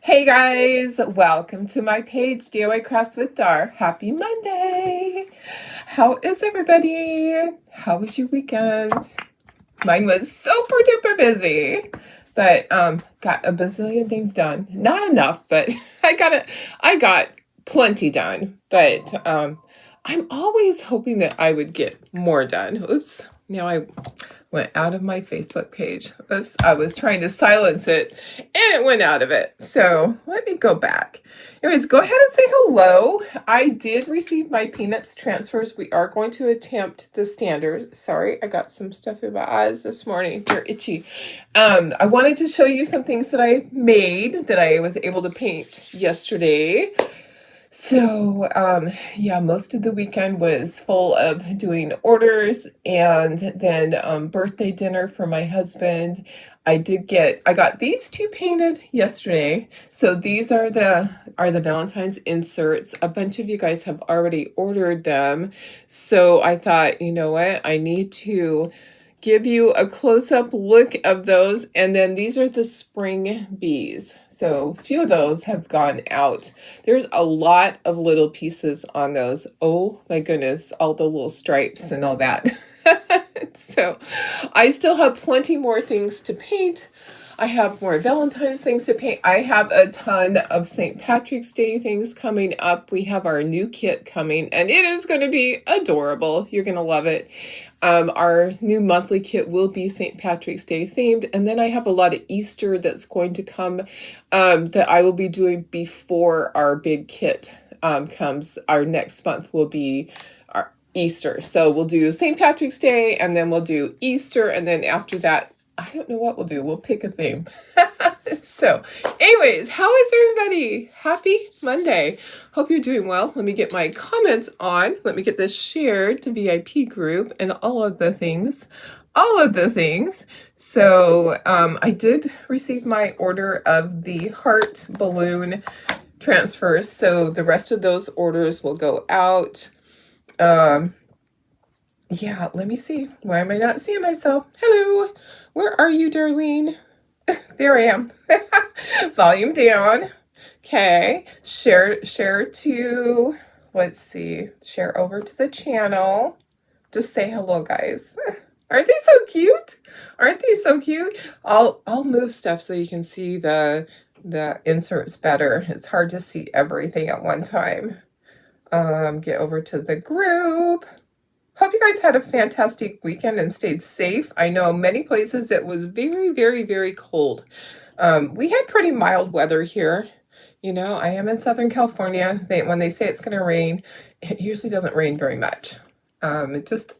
Hey guys, welcome to my page, DIY Crafts with Dar. Happy Monday! How is everybody? How was your weekend? Mine was super duper busy, but got a bazillion things done. Not enough, but I got plenty done. But I'm always hoping that I would get more done. Oops, now I went out of my Facebook page. Oops, I was trying to silence it and it went out of it. So let me go back. Anyways, go ahead and say hello. I did receive my Peanuts transfers. We are going to attempt the standard. Sorry, I got some stuff in my eyes this morning. They're itchy. I wanted to show you some things that I made that I was able to paint yesterday. So, yeah, most of the weekend was full of doing orders and then birthday dinner for my husband. I got these two painted yesterday. So these are the Valentine's inserts. A bunch of you guys have already ordered them. So I thought, you know what? I need to give you a close-up look of those. And then these are the spring bees. So a few of those have gone out. There's a lot of little pieces on those. Oh my goodness, all the little stripes and all that. So I still have plenty more things to paint. I have more Valentine's things to paint. I have a ton of St. Patrick's Day things coming up. We have our new kit coming and it is going to be adorable. You're going to love it. Our new monthly kit will be St. Patrick's Day themed. And then I have a lot of Easter that's going to come that I will be doing before our big kit comes. Our next month will be our Easter. So we'll do St. Patrick's Day and then we'll do Easter. And then after that, I don't know what we'll do. We'll pick a theme. So anyways, how is everybody? Happy Monday. Hope you're doing well. Let me get my comments on. Let me get this shared to VIP group and all of the things. All of the things. So I did receive my order of the heart balloon transfers. So the rest of those orders will go out. Yeah, let me see. Why am I not seeing myself? Hello. Where are you, Darlene? There I am. Volume down. Okay. Share to, let's see, share over to the channel. Just say hello, guys. Aren't they so cute? Aren't they so cute? I'll move stuff so you can see the inserts better. It's hard to see everything at one time. Get over to the group. Hope you guys had a fantastic weekend and stayed safe. I know many places it was very, very, very cold. We had pretty mild weather here. You know, I am in Southern California. When they say it's going to rain, it usually doesn't rain very much. Just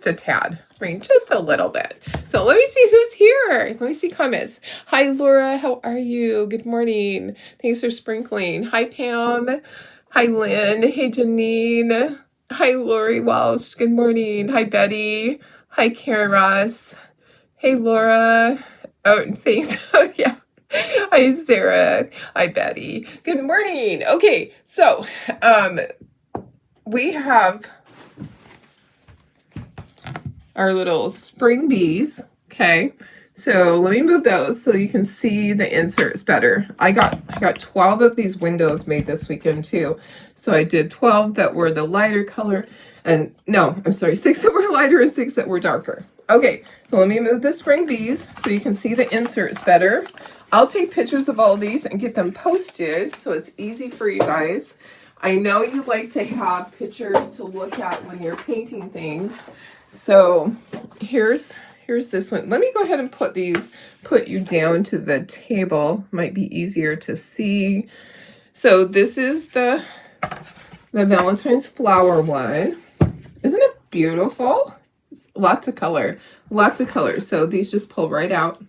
a tad. Rain just a little bit. So let me see who's here. Let me see comments. Hi, Laura. How are you? Good morning. Thanks for sprinkling. Hi, Pam. Hi, Lynn. Hey, Janine. Hi, Lori Walsh. Good morning. Hi, Betty. Hi, Karen Ross. Hey, Laura. Oh, thanks. Oh, yeah. Hi, Sarah. Hi, Betty. Good morning. Okay, so we have our little spring bees. Okay, so let me move those so you can see the inserts better. I got 12 of these windows made this weekend too. So I did 12 that were the lighter color and no, I'm sorry, 6 that were lighter and 6 that were darker. Okay, so let me move the spring bees so you can see the inserts better. I'll take pictures of all of these and get them posted so it's easy for you guys. I know you like to have pictures to look at when you're painting things. So here's this one. Let me go ahead and put you down to the table. Might be easier to see. So this is the Valentine's flower one. Isn't it beautiful? It's lots of color. So these just pull right out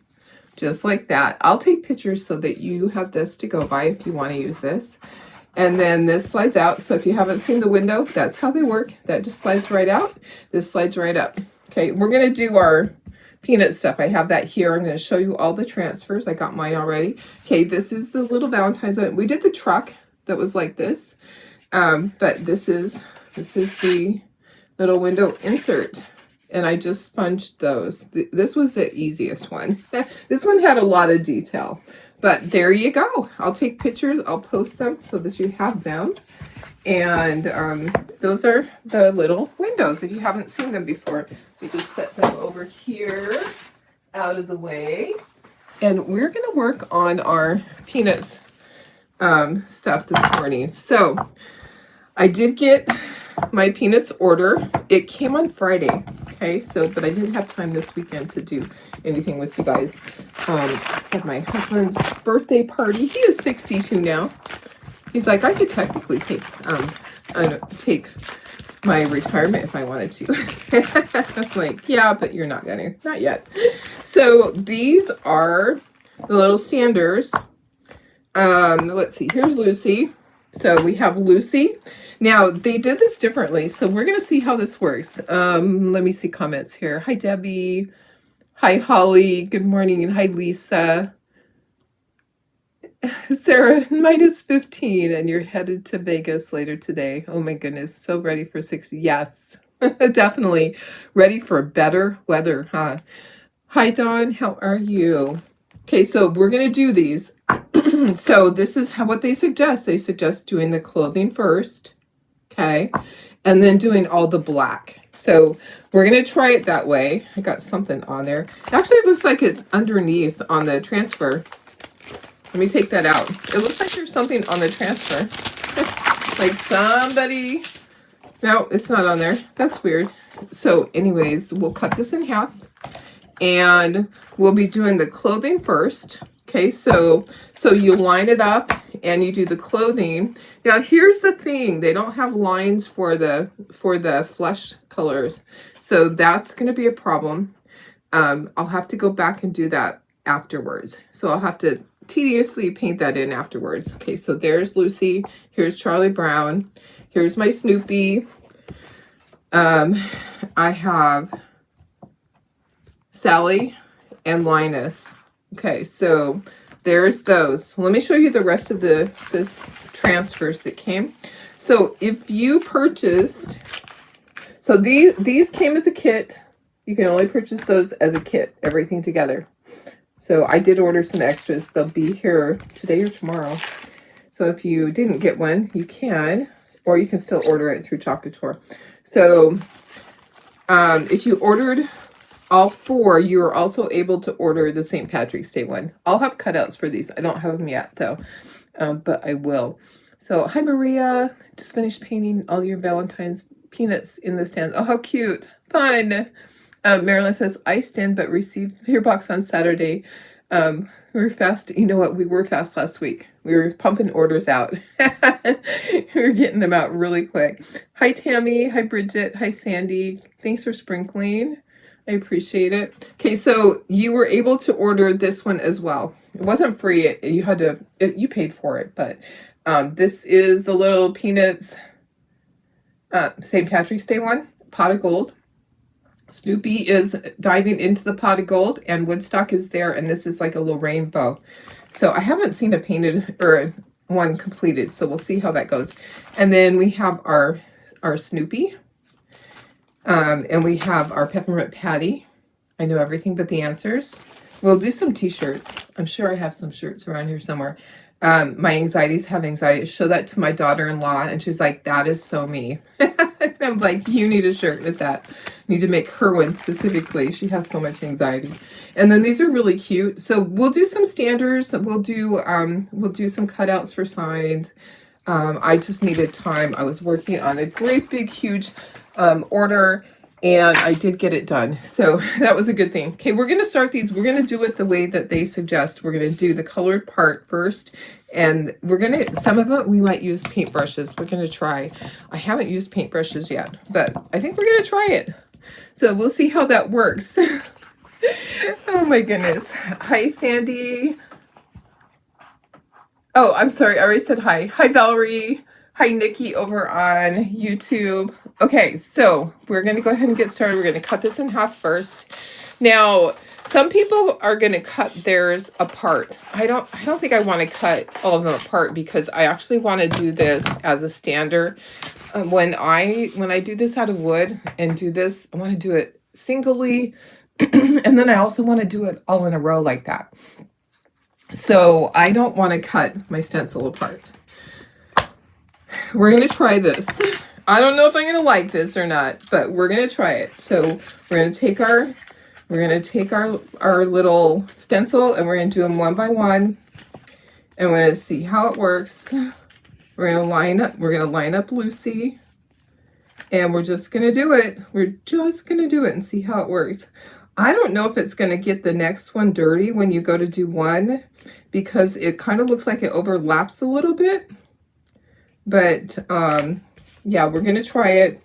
just like that. I'll take pictures so that you have this to go by if you want to use this. And then this slides out. So if you haven't seen the window, that's how they work. That just slides right out. This slides right up. Okay, we're going to do our peanut stuff. I have that here. I'm going to show you all the transfers. I got mine already. Okay, this is the little Valentine's one. We did the truck that was like this. But this is the little window insert. And I just sponged those. This was the easiest one. This one had a lot of detail. But there you go. I'll take pictures. I'll post them so that you have them. And those are the little windows. If you haven't seen them before, we just set them over here out of the way. And we're going to work on our peanuts stuff this morning. So I did get my peanuts order. It came on Friday. Okay, so, but I didn't have time this weekend to do anything with you guys. Had my husband's birthday party. He is 62 now. He's like, I could technically take my retirement if I wanted to. I'm like, yeah, but you're not gonna, not yet. So these are the little standers. Let's see, here's Lucy. So we have Lucy. Now they did this differently, so we're gonna see how this works. Let me see comments here. Hi Debbie. Hi Holly. Good morning, and hi Lisa. Sarah, minus 15, and you're headed to Vegas later today. Oh my goodness, so ready for 60. Yes, definitely ready for better weather, huh? Hi Dawn, how are you? Okay, so we're gonna do these. So this is what they suggest. They suggest doing the clothing first, okay, and then doing all the black. So we're gonna try it that way. I got something on there. Actually, it looks like it's underneath on the transfer. Let me take that out. It looks like there's something on the transfer. Like somebody... No, it's not on there. That's weird. So anyways, we'll cut this in half. And we'll be doing the clothing first. Okay, so you line it up and you do the clothing. Now here's the thing. They don't have lines for the flesh colors. So that's going to be a problem. I'll have to go back and do that afterwards. So I'll have to tediously paint that in afterwards. Okay, so there's Lucy. Here's Charlie Brown. Here's my Snoopy. I have Sally and Linus. Okay, so there's those. Let me show you the rest of this transfers that came. So if you purchased, so these came as a kit. You can only purchase those as a kit, everything together. So I did order some extras. They'll be here today or tomorrow. So if you didn't get one, you can, or you can still order it through Chocator. So if you ordered all 4, you are also able to order the St. Patrick's Day one. I'll have cutouts for these. I don't have them yet though, but I will. So hi Maria, just finished painting all your Valentine's peanuts in the stands. Oh, how cute, fun. Marilyn says, iced in, but received your box on Saturday. We were fast. You know what? We were fast last week. We were pumping orders out. We were getting them out really quick. Hi, Tammy. Hi, Bridget. Hi, Sandy. Thanks for sprinkling. I appreciate it. Okay, so you were able to order this one as well. It wasn't free. You had to, you paid for it, but this is the little peanuts St. Patrick's Day one, pot of gold. Snoopy is diving into the pot of gold, and Woodstock is there, and this is like a little rainbow. So I haven't seen a painted or one completed, so we'll see how that goes. And then we have our Snoopy, and we have our Peppermint Patty. I know everything but the answers. We'll do some t-shirts. I'm sure I have some shirts around here somewhere. My anxieties have anxiety. Show that to my daughter-in-law, and she's like, that is so me. I'm like, you need a shirt with that. Need to make her one specifically. She has so much anxiety. And then these are really cute. So we'll do some standards. We'll do some cutouts for signs. I just needed time. I was working on a great big huge order, and I did get it done. So that was a good thing. Okay, we're going to start these. We're going to do it the way that they suggest. We're going to do the colored part first. And we're going to, some of it, we might use paintbrushes. We're going to try. I haven't used paintbrushes yet, but I think we're going to try it. So we'll see how that works. Oh my goodness. Hi, Sandy. Oh, I'm sorry. I already said hi. Hi, Valerie. Hi, Nikki over on YouTube. Okay, so we're going to go ahead and get started. We're going to cut this in half first. Now, some people are going to cut theirs apart. I don't think I want to cut all of them apart because I actually want to do this as a standard. When I do this out of wood and do this, I want to do it singly, and then I also want to do it all in a row like that. So I don't want to cut my stencil apart. We're going to try this. I don't know if I'm going to like this or not, but we're going to try it. So we're going to take our little stencil, and we're going to do them one by one. And we're going to see how it works. We're going to line up Lucy. And we're just going to do it. We're just going to do it and see how it works. I don't know if it's going to get the next one dirty when you go to do one, because it kind of looks like it overlaps a little bit. But yeah, we're going to try it.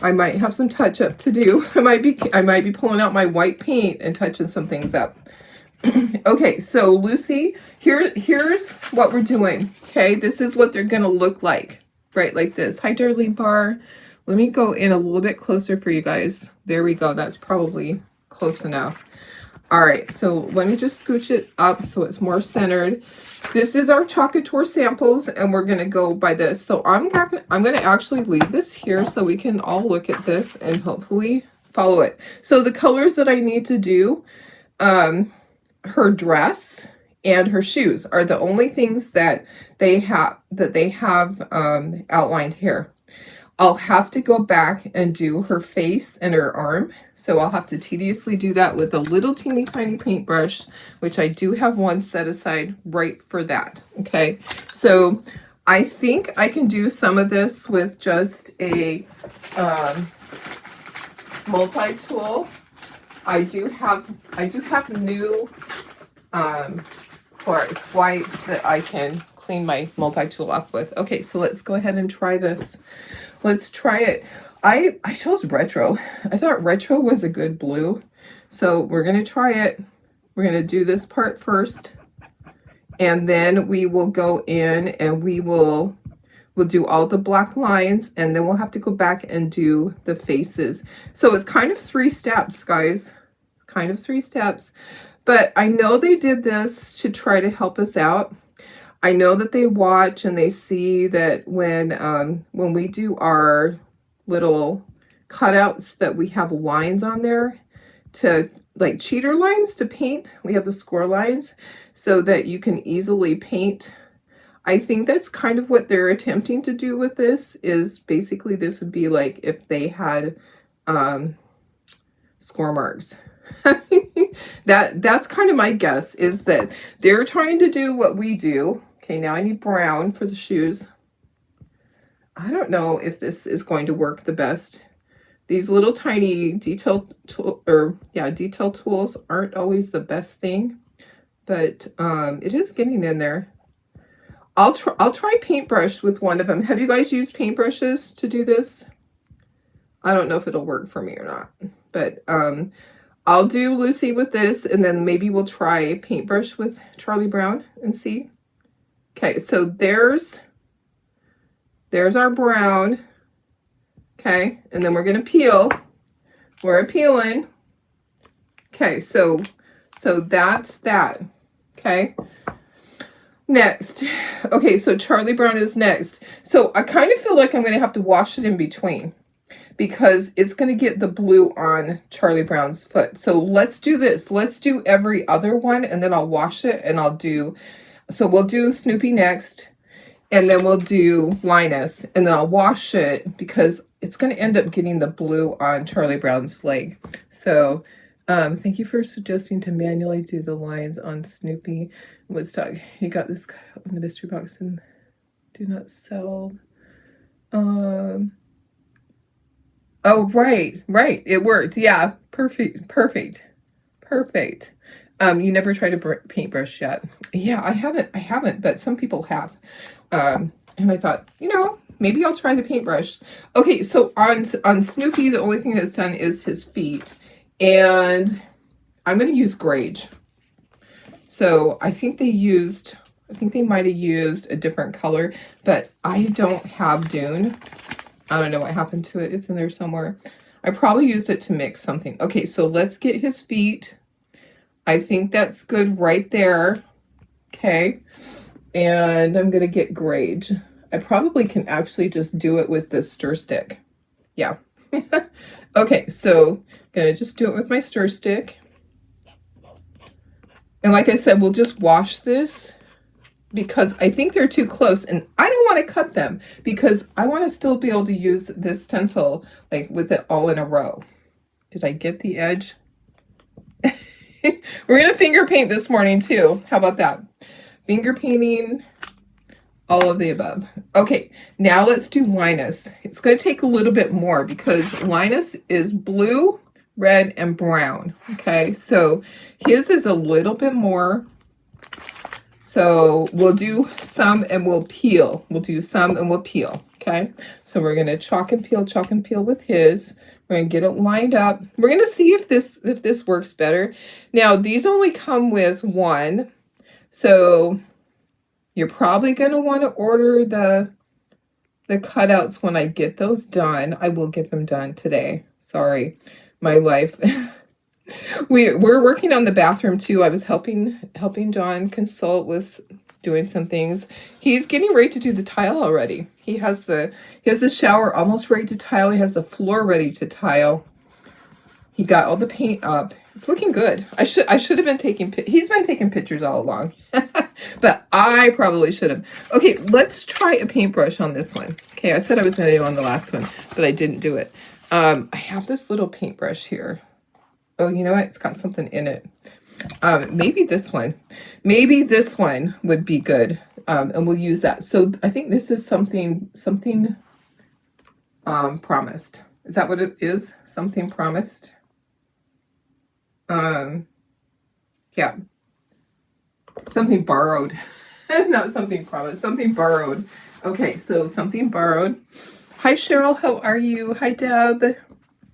I might have some touch up to do. I might be pulling out my white paint and touching some things up. Okay, so Lucy, here's what we're doing. Okay, this is what they're going to look like. Right, like this. Hi, Darlene Bar. Let me go in a little bit closer for you guys. There we go. That's probably close enough. All right, so let me just scooch it up so it's more centered. This is our Chalk Couture samples, and we're going to go by this. So I'm going to actually leave this here so we can all look at this and hopefully follow it. So the colors that I need to do, her dress and her shoes are the only things that they have outlined here. I'll have to go back and do her face and her arm. So I'll have to tediously do that with a little teeny tiny paintbrush, which I do have one set aside right for that. Okay, so I think I can do some of this with just a multi-tool. I do have new Clorox wipes that I can clean my multi-tool off with. Okay, so let's go ahead and try this. Let's try it. I chose retro. I thought retro was a good blue. So we're going to try it. We're going to do this part first. And then we will go in and we'll do all the black lines, and then we'll have to go back and do the faces. So it's kind of 3 steps, guys. Kind of 3 steps. But I know they did this to try to help us out. I know that they watch and they see that when we do our little cutouts that we have lines on there, to like cheater lines to paint. We have the score lines so that you can easily paint. I think that's kind of what they're attempting to do with this, is basically this would be like if they had score marks. That's kind of my guess, is that they're trying to do what we do. Okay, now I need brown for the shoes. I don't know if this is going to work the best. These little tiny detail tools aren't always the best thing, but it is getting in there. I'll try paintbrush with one of them. Have you guys used paintbrushes to do this? I don't know if it'll work for me or not, but I'll do Lucy with this, and then maybe we'll try paintbrush with Charlie Brown and see. Okay, so there's our brown. Okay, and then we're going to peel. We're peeling. Okay, so that's that. Okay. Next. Okay, so Charlie Brown is next. So I kind of feel like I'm going to have to wash it in between, because it's going to get the blue on Charlie Brown's foot. So let's do this. Let's do every other one, and then I'll wash it, and so we'll do Snoopy next, and then we'll do Linus, and then I'll wash it because it's going to end up getting the blue on Charlie Brown's leg. So thank you for suggesting to manually do the lines on Snoopy Woodstock. You got this cut out in the mystery box and do not sell. Oh, right. It worked. Yeah, perfect. You never tried a paintbrush yet? Yeah, I haven't, but some people have. And I thought, maybe I'll try the paintbrush. Okay, so on Snoopy, the only thing that's done is his feet. And I'm going to use Grage. So I think they might have used a different color, but I don't have Dune. I don't know what happened to it. It's in there somewhere. I probably used it to mix something. Okay, so let's get his feet. I think that's good right there. Okay. And I'm going to get Grage. I probably can actually just do it with the stir stick. Yeah. Okay, so I'm going to just do it with my stir stick. And like I said, we'll just wash this because I think they're too close, and I don't want to cut them because I want to still be able to use this stencil like with it all in a row. Did I get the edge? We're going to finger paint this morning too. How about that? Finger painting, all of the above. Okay, now let's do Linus. It's going to take a little bit more because Linus is blue, red, and brown. Okay, so his is a little bit more. So we'll do some and we'll peel. We'll do some and we'll peel. Okay, so we're going to chalk and peel with his. We're going to get it lined up. We're going to see if this works better. Now, these only come with one. So you're probably going to want to order the cutouts when I get those done. I will get them done today. Sorry, my life. We're working on the bathroom too. I was helping John consult with doing some things. He's getting ready to do the tile already. He has the shower almost ready to tile. He has the floor ready to tile. He got all the paint up. It's looking good. I should have been taking he's been taking pictures all along. But I probably should have. Okay, let's try a paintbrush on this one. Okay, I said I was going to do on the last one, but I didn't do it. I have this little paintbrush here. Oh, you know what? It's got something in it. Maybe this one. Maybe this one would be good. And we'll use that. So I think this is something promised. Is that what it is? Something promised? Yeah. Something borrowed. Not something promised. Something borrowed. Okay, so something borrowed. Hi Cheryl, how are you? Hi Deb.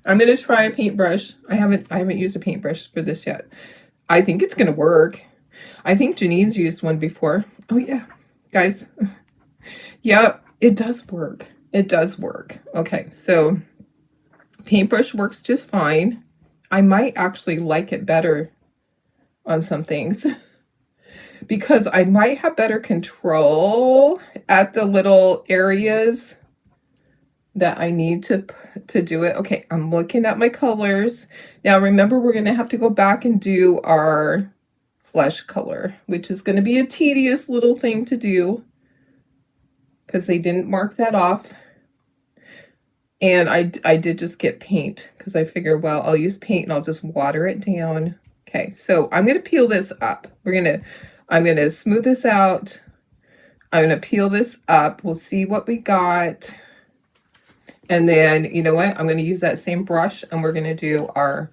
I'm gonna try a paintbrush. I haven't used a paintbrush for this yet. I think it's gonna work. I think Janine's used one before. Oh yeah, guys. Yep, it does work. It does work. Okay, so paintbrush works just fine. I might actually like it better on some things because I might have better control at the little areas that I need to do it. Okay, I'm looking at my colors. Now remember, we're going to have to go back and do our flesh color, which is going to be a tedious little thing to do because they didn't mark that off. And I did just get paint because I figured, well, I'll use paint and I'll just water it down. Okay, so I'm going to peel this up. I'm going to smooth this out. I'm going to peel this up. We'll see what we got. And then, you know what? I'm going to use that same brush and we're going to do our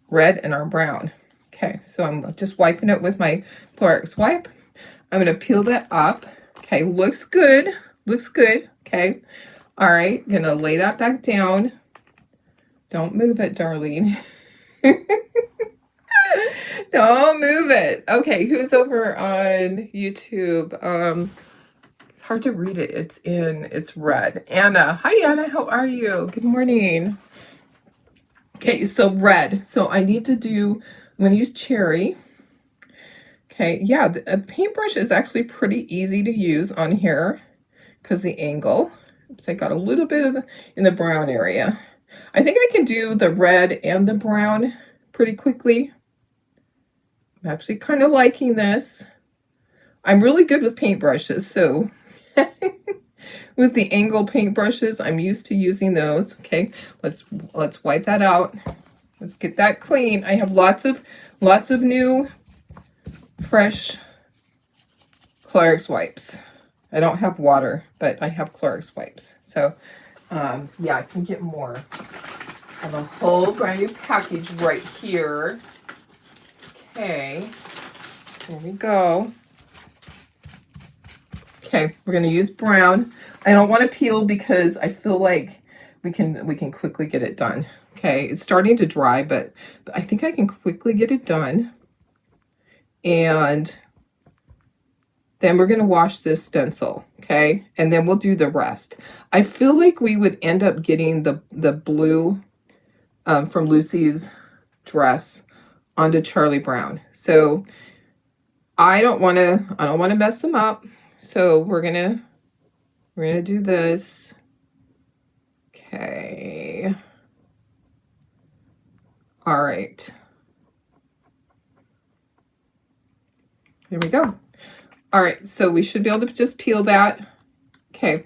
red and our brown. Okay, so I'm just wiping it with my Clorox wipe. I'm going to peel that up. Okay, looks good. Looks good. Okay. All right, going to lay that back down. Don't move it, darling. Don't move it. Okay, who's over on YouTube? It's hard to read it. It's red. Anna. Hi, Anna. How are you? Good morning. Okay, so red. So I need to do, I'm going to use cherry. Okay, yeah, a paintbrush is actually pretty easy to use on here because the angle. Oops, I got a little bit of in the brown area. I think I can do the red and the brown pretty quickly. I'm actually kind of liking this. I'm really good with paintbrushes, so with the angle paintbrushes, I'm used to using those. Okay, let's wipe that out. Let's get that clean. I have lots of new, fresh Clorox wipes. I don't have water, but I have Clorox wipes. So, yeah, I can get more. I have a whole brand new package right here. Okay, here we go. Okay, we're gonna use brown. I don't want to peel because I feel like we can quickly get it done. Okay, it's starting to dry, but I think I can quickly get it done. And then we're going to wash this stencil, okay? And then we'll do the rest. I feel like we would end up getting the blue from Lucy's dress onto Charlie Brown. So I don't want to mess them up. So we're going to do this. Okay. All right. There we go. All right, so we should be able to just peel that. Okay.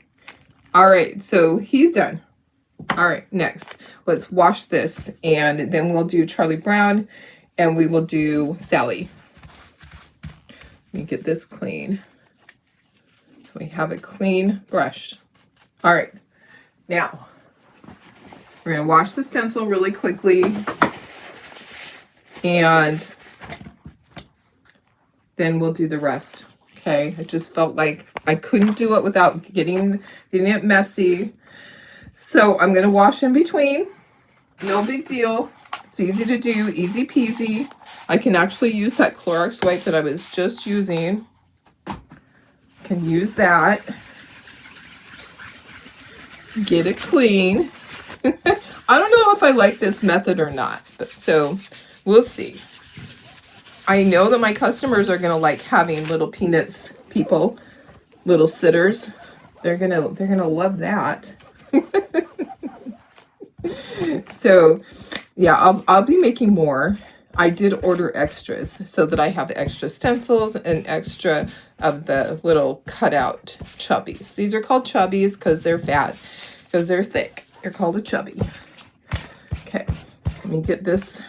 All right, so he's done. All right, next, let's wash this, and then we'll do Charlie Brown, and we will do Sally. Let me get this clean. So we have a clean brush. All right, now we're gonna wash the stencil really quickly, and then we'll do the rest. Okay, I just felt like I couldn't do it without getting it messy. So I'm gonna wash in between. No big deal. It's easy to do, easy peasy. I can actually use that Clorox wipe that I was just using. Can use that. Get it clean. I don't know if I like this method or not, but so we'll see. I know that my customers are gonna like having little peanuts people, little sitters. They're gonna love that. So yeah, I'll be making more. I did order extras so that I have extra stencils and extra of the little cutout chubbies. These are called chubbies because they're fat, because they're thick. They're called a chubby. Okay, let me get this.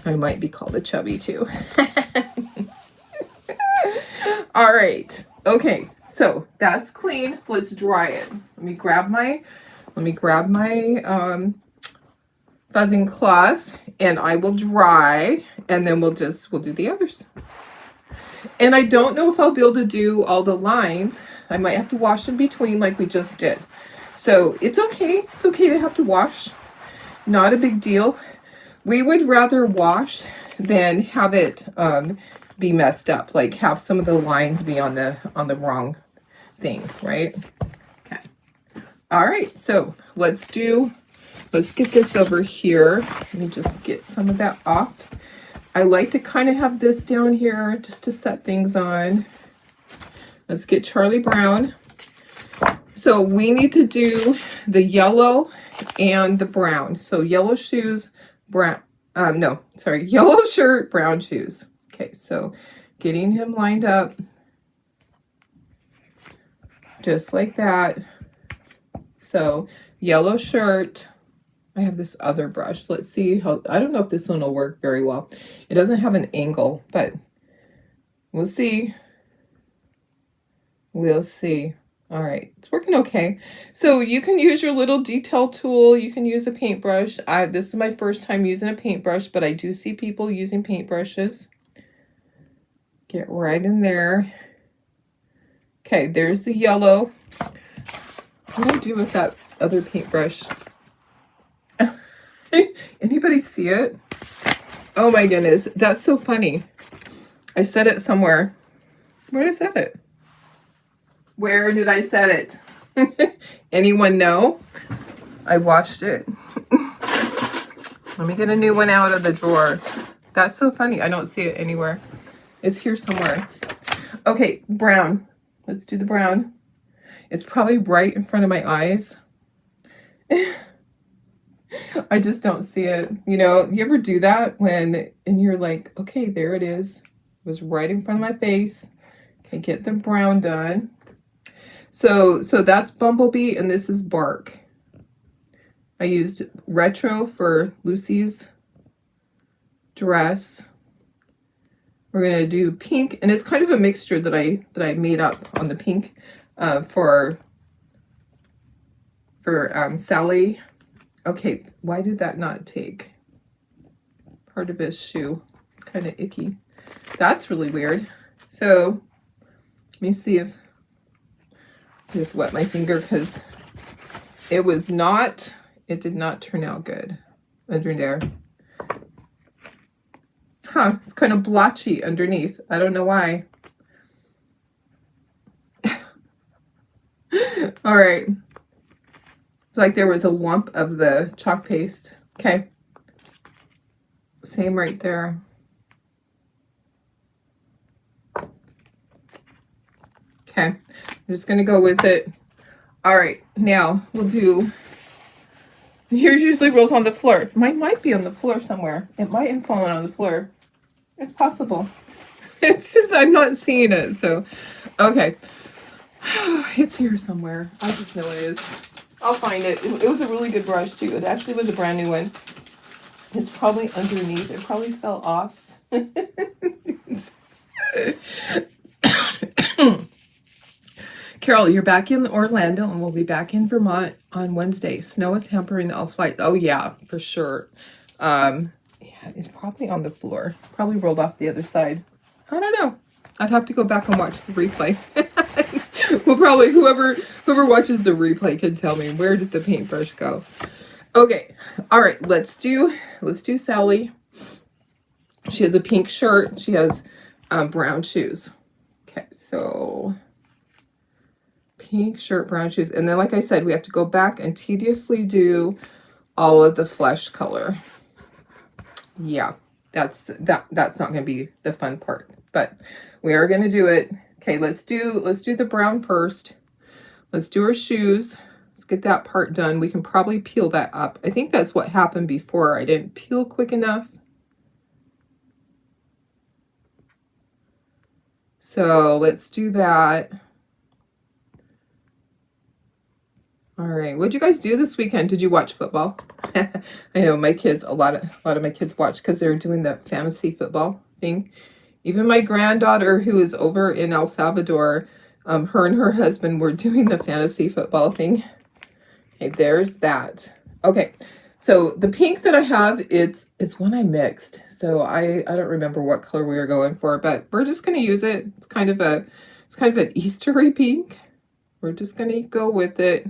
I might be called a chubby too. All right. Okay, so that's clean. Let's dry it. Let me grab my fuzzing cloth, and I will dry, and then we'll do the others. And I don't know if I'll be able to do all the lines. I might have to wash in between like we just did. So it's okay. It's okay to have to wash. Not a big deal. We would rather wash than have it be messed up, like have some of the lines be on the wrong thing, right? Okay. All right, so let's get this over here. Let me just get some of that off. I like to kind of have this down here just to set things on. Let's get Charlie Brown. So we need to do the yellow and the brown. So yellow shoes, brown, yellow shirt, brown shoes. Okay, so getting him lined up just like that. So yellow shirt. I have this other brush. Let's see how, I don't know if this one will work very well. It doesn't have an angle, but we'll see. We'll see. All right, it's working okay. So you can use your little detail tool. You can use a paintbrush. This is my first time using a paintbrush, but I do see people using paintbrushes. Get right in there. Okay, there's the yellow. What do I do with that other paintbrush? Anybody see it? Oh my goodness, that's so funny. I set it somewhere. Where did I set it? Where did I set it? Anyone know? I washed it. Let me get a new one out of the drawer. That's so funny. I don't see it anywhere. It's here somewhere. Okay, brown. Let's do the brown. It's probably right in front of my eyes. I just don't see it. You know, you ever do that and you're like, okay, there it is. It was right in front of my face. Okay, get the brown done. So that's Bumblebee and this is Bark. I used Retro for Lucy's dress. We're gonna do pink, and it's kind of a mixture that I made up on the pink for Sally. Okay, why did that not take part of his shoe? Kind of icky. That's really weird. So let me see if I just wet my finger because it did not turn out good under there. Huh, it's kind of blotchy underneath. I don't know why. All right. It's like there was a lump of the chalk paste. Okay. Same right there. Okay. I'm just going to go with it. All right. Now we'll do, yours usually rolls on the floor. Mine might be on the floor somewhere. It might have fallen on the floor. It's possible. It's just, I'm not seeing it. So, okay. It's here somewhere. I just know it is. I'll find it. It was a really good brush too. It actually was a brand new one. It's probably underneath. It probably fell off. Carol, you're back in Orlando and we'll be back in Vermont on Wednesday. Snow is hampering all flights. Oh yeah, for sure. Yeah, it's probably on the floor. Probably rolled off the other side. I don't know. I'd have to go back and watch the replay. Well, probably whoever watches the replay can tell me, where did the paintbrush go? Okay. All right, let's do Sally. She has a pink shirt. She has brown shoes. Okay, so pink shirt, brown shoes. And then, like I said, we have to go back and tediously do all of the flesh color. Yeah, that's not going to be the fun part, but we are going to do it. Okay, let's do the brown first. Let's do her shoes. Let's get that part done. We can probably peel that up. I think that's what happened before. I didn't peel quick enough. So let's do that. All right. What'd you guys do this weekend? Did you watch football? I know my kids, a lot of my kids watch because they're doing the fantasy football thing. Even my granddaughter, who is over in El Salvador, her and her husband were doing the fantasy football thing. Okay, there's that. Okay, so the pink that I have, it's one I mixed. So I don't remember what color we were going for, but we're just going to use it. It's kind of an Eastery pink. We're just going to go with it.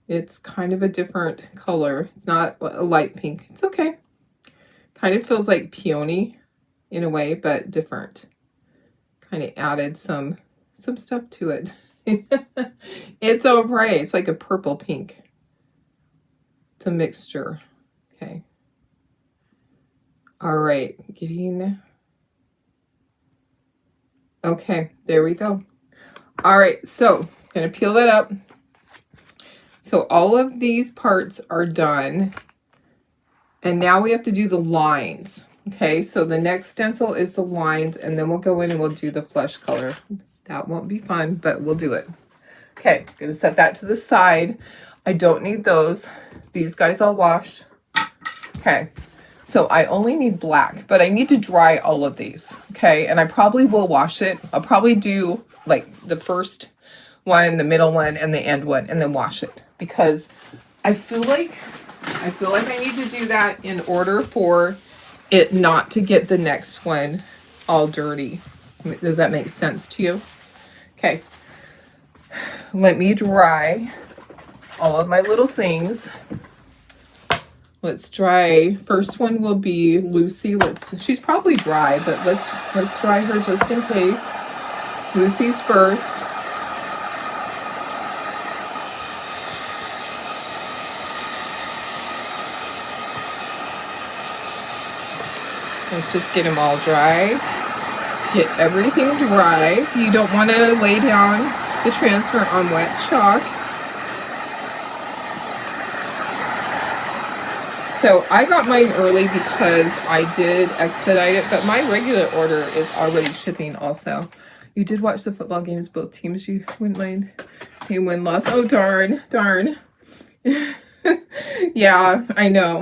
It's kind of a different color. It's not a light pink. It's okay. Kind of feels like peony in a way, but different. Kind of added some stuff to it. It's all right. It's like a purple pink. It's a mixture. Okay. All right. Okay, there we go. All right, so gonna peel that up. So all of these parts are done. And now we have to do the lines. Okay, so the next stencil is the lines, and then we'll go in and we'll do the flesh color. That won't be fun, but we'll do it. Okay, gonna set that to the side. I don't need those. These guys I'll wash. Okay, so I only need black, but I need to dry all of these. Okay, and I probably will wash it. I'll probably do like the first one, the middle one, and the end one, and then wash it. Because I feel like I need to do that in order for it not to get the next one all dirty. Does that make sense to you? Okay. Let me dry all of my little things. Let's dry. First one will be Lucy. She's probably dry, but let's dry her just in case. Lucy's first. Let's just get them all dry. Get everything dry. You don't want to lay down the transfer on wet chalk. So I got mine early because I did expedite it, but my regular order is already shipping also. You did watch the football games, both teams. You wouldn't mind seeing win-loss. Oh, darn. Yeah, I know.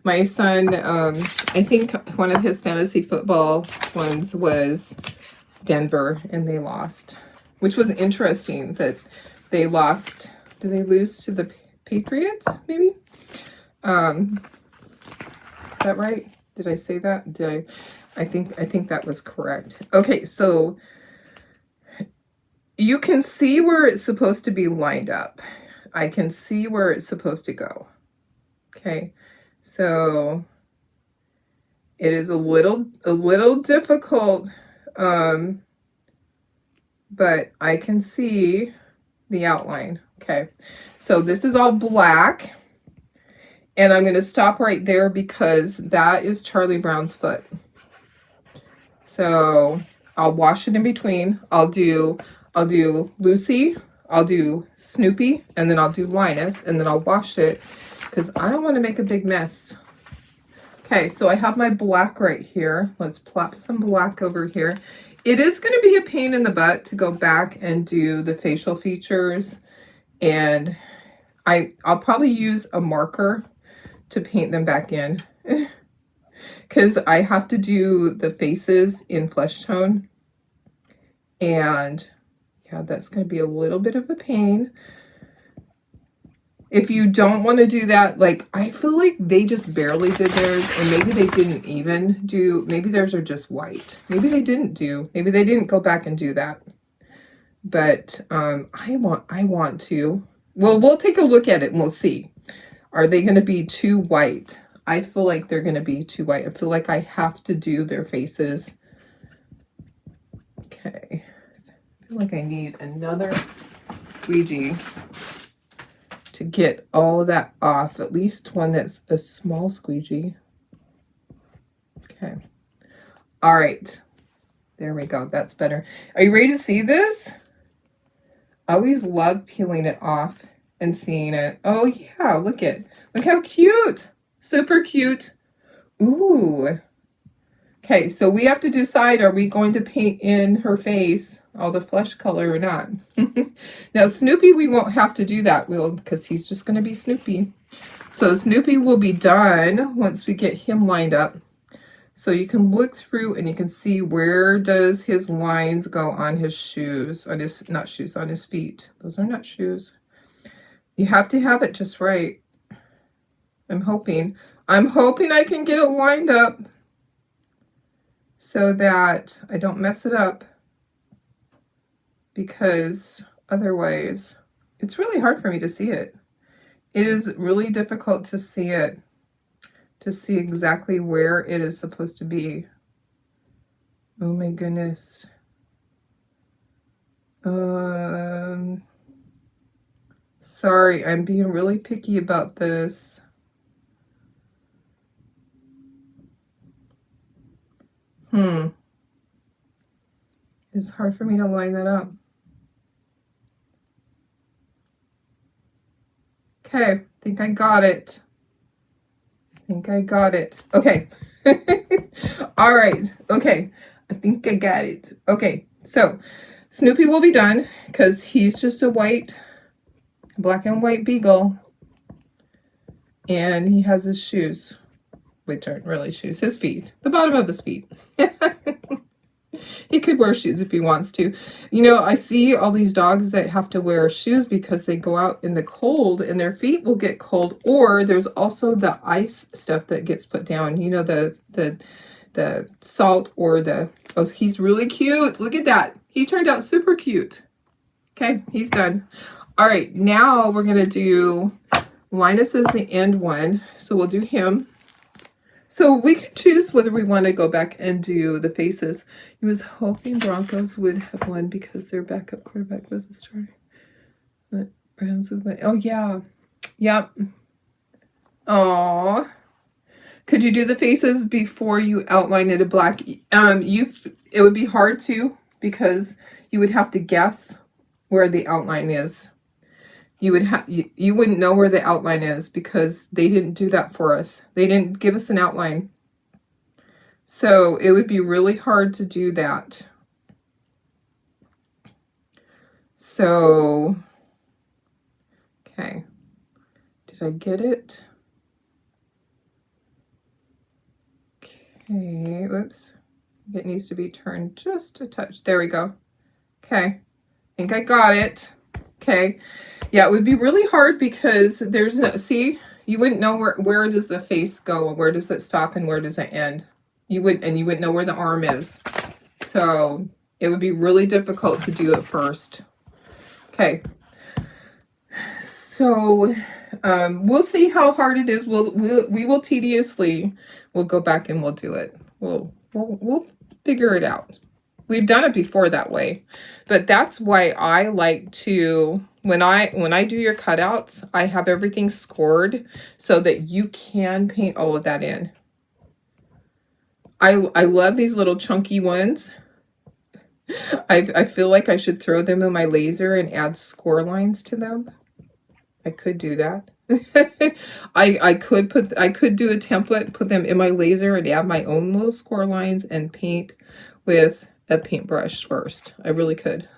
My son, I think one of his fantasy football ones was Denver, and they lost, which was interesting that they lost. Did they lose to the Patriots, maybe? Is that right? Did I say that? I think that was correct. Okay, so you can see where it's supposed to be lined up. I can see where it's supposed to go. Okay, so it is a little difficult, but I can see the outline. Okay, so this is all black, and I'm going to stop right there because that is Charlie Brown's foot. So I'll wash it in between. I'll do Lucy. I'll do Snoopy, and then I'll do Linus, and then I'll wash it because I don't want to make a big mess. Okay, so I have my black right here. Let's plop some black over here. It is going to be a pain in the butt to go back and do the facial features, and I'll probably use a marker to paint them back in because I have to do the faces in flesh tone, and yeah, that's going to be a little bit of a pain. If you don't want to do that, like, I feel like they just barely did theirs, and maybe they didn't even do, maybe theirs are just white. Maybe they didn't go back and do that. But I want to. Well, we'll take a look at it and we'll see. Are they going to be too white? I feel like they're going to be too white. I feel like I have to do their faces. Okay. I feel like I need another squeegee to get all of that off, at least one that's a small squeegee. Okay. All right. There we go. That's better. Are you ready to see this? I always love peeling it off and seeing it. Oh yeah, look how cute. Super cute. Ooh. Okay, so we have to decide, are we going to paint in her face all the flesh color or not? Now, Snoopy, we won't have to do that, because he's just going to be Snoopy. So Snoopy will be done once we get him lined up. So you can look through and you can see where does his lines go on his shoes, on his, not shoes, on his feet. Those are not shoes. You have to have it just right. I'm hoping I can get it lined up so that I don't mess it up, because otherwise it's really hard for me to see it. It is really difficult to see it, to see exactly where it is supposed to be. Oh my goodness. Sorry, I'm being really picky about this. It's hard for me to line that up. Okay, I think I got it. Okay. All right. Okay. I think I got it. Okay. So Snoopy will be done because he's just a black and white beagle. And he has his shoes, which aren't really shoes, his feet, the bottom of his feet. He could wear shoes if he wants to. You know, I see all these dogs that have to wear shoes because they go out in the cold and their feet will get cold. Or there's also the ice stuff that gets put down. You know, the salt or the... Oh, he's really cute. Look at that. He turned out super cute. Okay, he's done. All right, now we're going to do... Linus is the end one, so we'll do him. So we can choose whether we want to go back and do the faces. He was hoping Broncos would have won because their backup quarterback was a starter. But Rams would win. Oh, yeah. Yep. Aw. Could you do the faces before you outline it in black? It would be hard to, because you would have to guess where the outline is. You wouldn't know where the outline is because they didn't do that for us. They didn't give us an outline. So it would be really hard to do that. So, okay. Did I get it? Okay, whoops. It needs to be turned just a touch. There we go. Okay, I think I got it. Okay. Yeah, it would be really hard because there's no, see, you wouldn't know where does the face go, where does it stop, and where does it end. You wouldn't know where the arm is. So it would be really difficult to do it first. Okay. So we'll see how hard it is. We will tediously, we'll go back and we'll do it. We'll figure it out. We've done it before that way, but that's why I like to, when I do your cutouts, I have everything scored so that you can paint all of that in. I love these little chunky ones. I feel like I should throw them in my laser and add score lines to them. I could do that. I could do a template, put them in my laser and add my own little score lines and paint with a paintbrush first. I really could.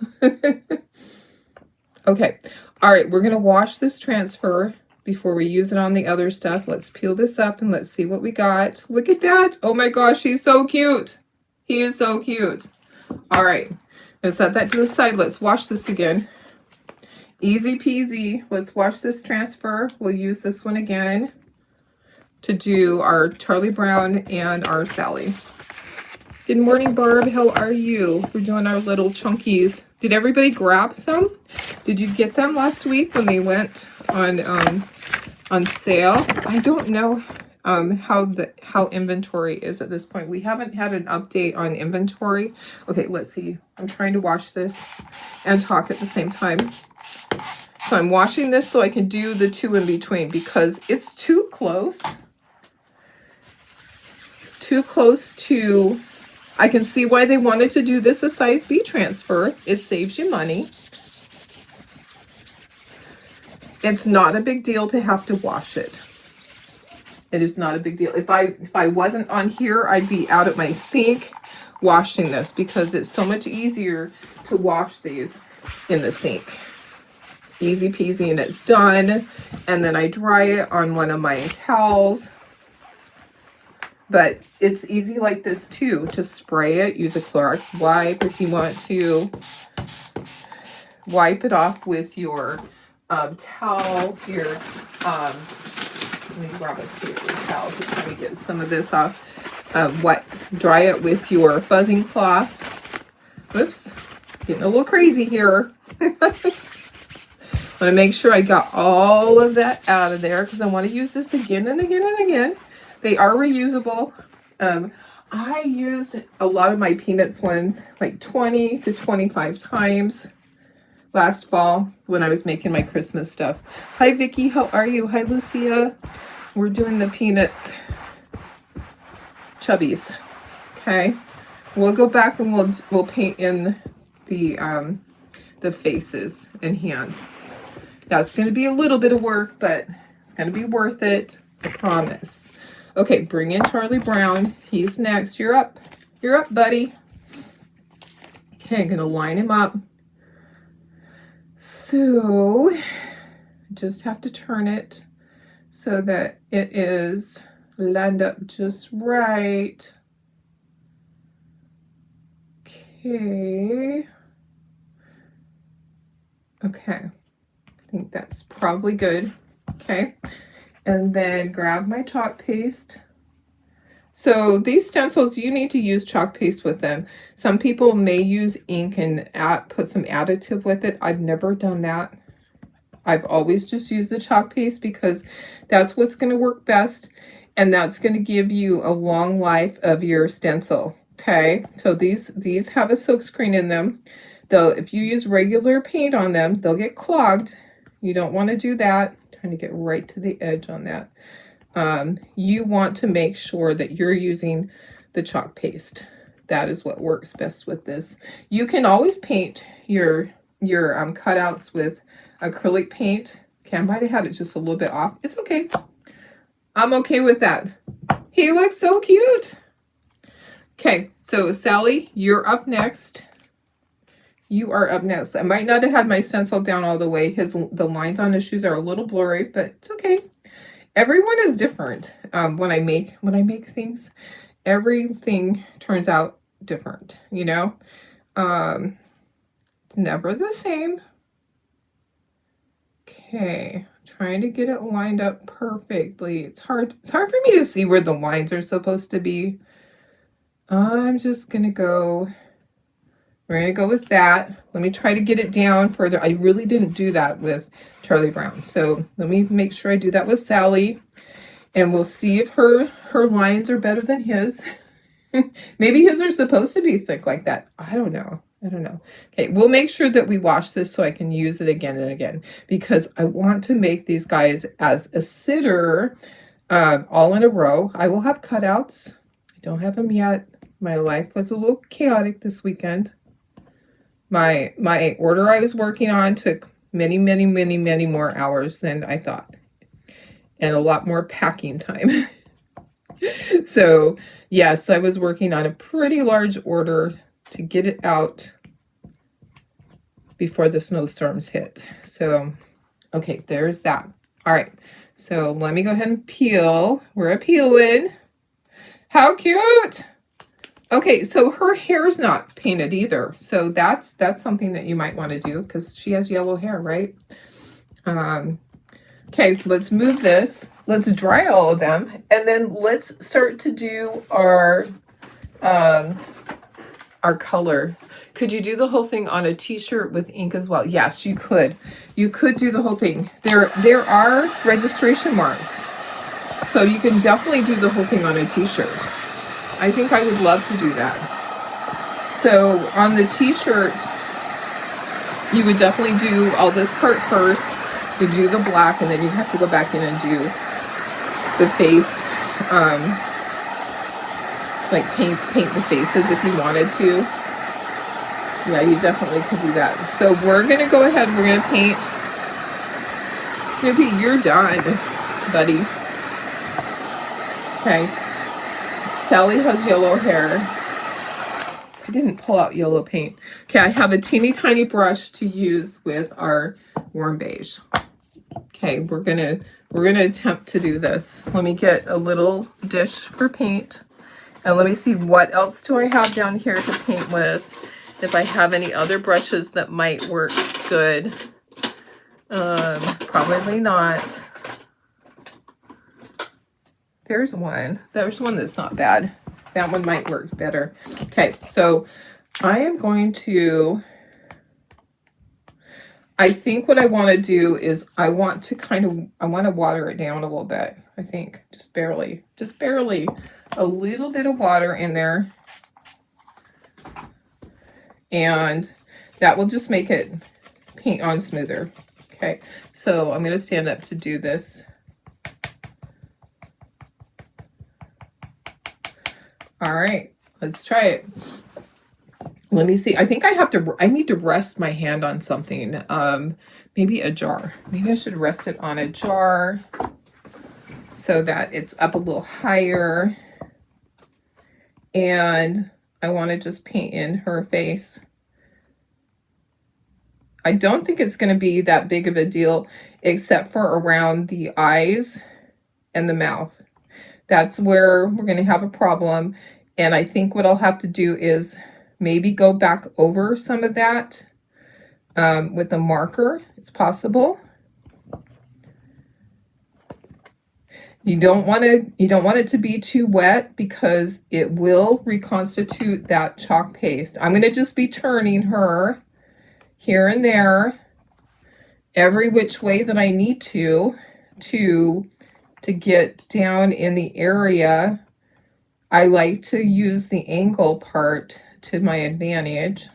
Okay. All right. We're going to wash this transfer before we use it on the other stuff. Let's peel this up and let's see what we got. Look at that. Oh my gosh. He's so cute. He is so cute. All right. Let's set that to the side. Let's wash this again. Easy peasy. Let's wash this transfer. We'll use this one again to do our Charlie Brown and our Sally. Good morning, Barb. How are you? We're doing our little chunkies. Did everybody grab some? Did you get them last week when they went on sale? I don't know how inventory is at this point. We haven't had an update on inventory. Okay, let's see. I'm trying to wash this and talk at the same time. So I'm washing this so I can do the two in between because it's too close. Too close to... I can see why they wanted to do this a size B transfer. It saves you money. It's not a big deal to have to wash it. It is not a big deal. If I wasn't on here, I'd be out at my sink washing this because it's so much easier to wash these in the sink. Easy peasy and it's done. And then I dry it on one of my towels. But it's easy like this too, to spray it. Use a Clorox wipe if you want to. Wipe it off with your towel. Your, let me grab a paper towel to try to get some of this off. Dry it with your fuzzing cloth. Whoops, getting a little crazy here. I want to make sure I got all of that out of there because I want to use this again and again and again. They are reusable. I used a lot of my Peanuts ones like 20 to 25 times last fall when I was making my Christmas stuff. Hi, Vicki. How are you? Hi, Lucia. We're doing the Peanuts chubbies. Okay. We'll go back and we'll paint in the faces and hands. That's going to be a little bit of work, but it's going to be worth it. I promise. Okay, bring in Charlie Brown. He's next. You're up. You're up, buddy. Okay, I'm going to line him up. So, just have to turn it so that it is lined up just right. Okay. Okay. I think that's probably good. Okay. And then grab my chalk paste. So these stencils, you need to use chalk paste with them. Some people may use ink and put some additive with it. I've never done that. I've always just used the chalk paste because that's what's going to work best. And that's going to give you a long life of your stencil. Okay, so these have a silk screen in them. Though if you use regular paint on them, they'll get clogged. You don't want to do that. Trying to get right to the edge on that. You want to make sure that you're using the chalk paste. That is what works best with this. You can always paint your cutouts with acrylic paint. Okay, I might have had it just a little bit off. It's okay. I'm okay with that. He looks so cute. Okay, so Sally, you're up next. You are up next. I might not have had my stencil down all the way. The lines on his shoes are a little blurry, but it's okay. Everyone is different. When I make things, everything turns out different, you know? It's never the same. Okay, trying to get it lined up perfectly. It's hard for me to see where the lines are supposed to be. I'm just gonna go. We're going to go with that. Let me try to get it down further. I really didn't do that with Charlie Brown. So let me make sure I do that with Sally. And we'll see if her lines are better than his. Maybe his are supposed to be thick like that. I don't know. Okay, we'll make sure that we wash this so I can use it again and again. Because I want to make these guys as a sitter all in a row. I will have cutouts. I don't have them yet. My life was a little chaotic this weekend. My order I was working on took many more hours than I thought. and a lot more packing time. So yes, I was working on a pretty large order to get it out before the snowstorms hit. So, okay, there's that. All right, so let me go ahead and peel. We're peeling. How cute! Okay, so her hair's not painted either. So that's something that you might want to do because she has yellow hair, right? Okay, let's move this. Let's dry all of them, and then let's start to do our color. Could you do the whole thing on a t-shirt with ink as well? Yes, you could. You could do the whole thing. There are registration marks, so you can definitely do the whole thing on a t-shirt. I think I would love to do that. So on the t-shirt, you would definitely do all this part first. You do the black, and then you have to go back in and do the face, like paint the faces if you wanted to. Yeah, you definitely could do that. So we're gonna go ahead, we're gonna paint. Snoopy, you're done, buddy. Okay. Sally has yellow hair. I didn't pull out yellow paint. Okay, I have a teeny tiny brush to use with our warm beige. Okay, we're gonna attempt to do this. Let me get a little dish for paint, and let me see what else do I have down here to paint with. If I have any other brushes that might work good. Probably not. There's one that's not bad. That one might work better. Okay, so I am going to, I think what I want to do is I want to water it down a little bit. I think just barely, a little bit of water in there. And that will just make it paint on smoother. Okay, so I'm going to stand up to do this. All right, let's try it. Let me see. I think I need to rest my hand on something. Maybe a jar. Maybe I should rest it on a jar so that it's up a little higher. And I want to just paint in her face. I don't think it's going to be that big of a deal except for around the eyes and the mouth. That's where we're going to have a problem. And I think what I'll have to do is maybe go back over some of that with a marker. It's possible. You don't want it to be too wet because it will reconstitute that chalk paste. I'm going to just be turning her here and there every which way that I need to get down in the area. I like to use the angle part to my advantage.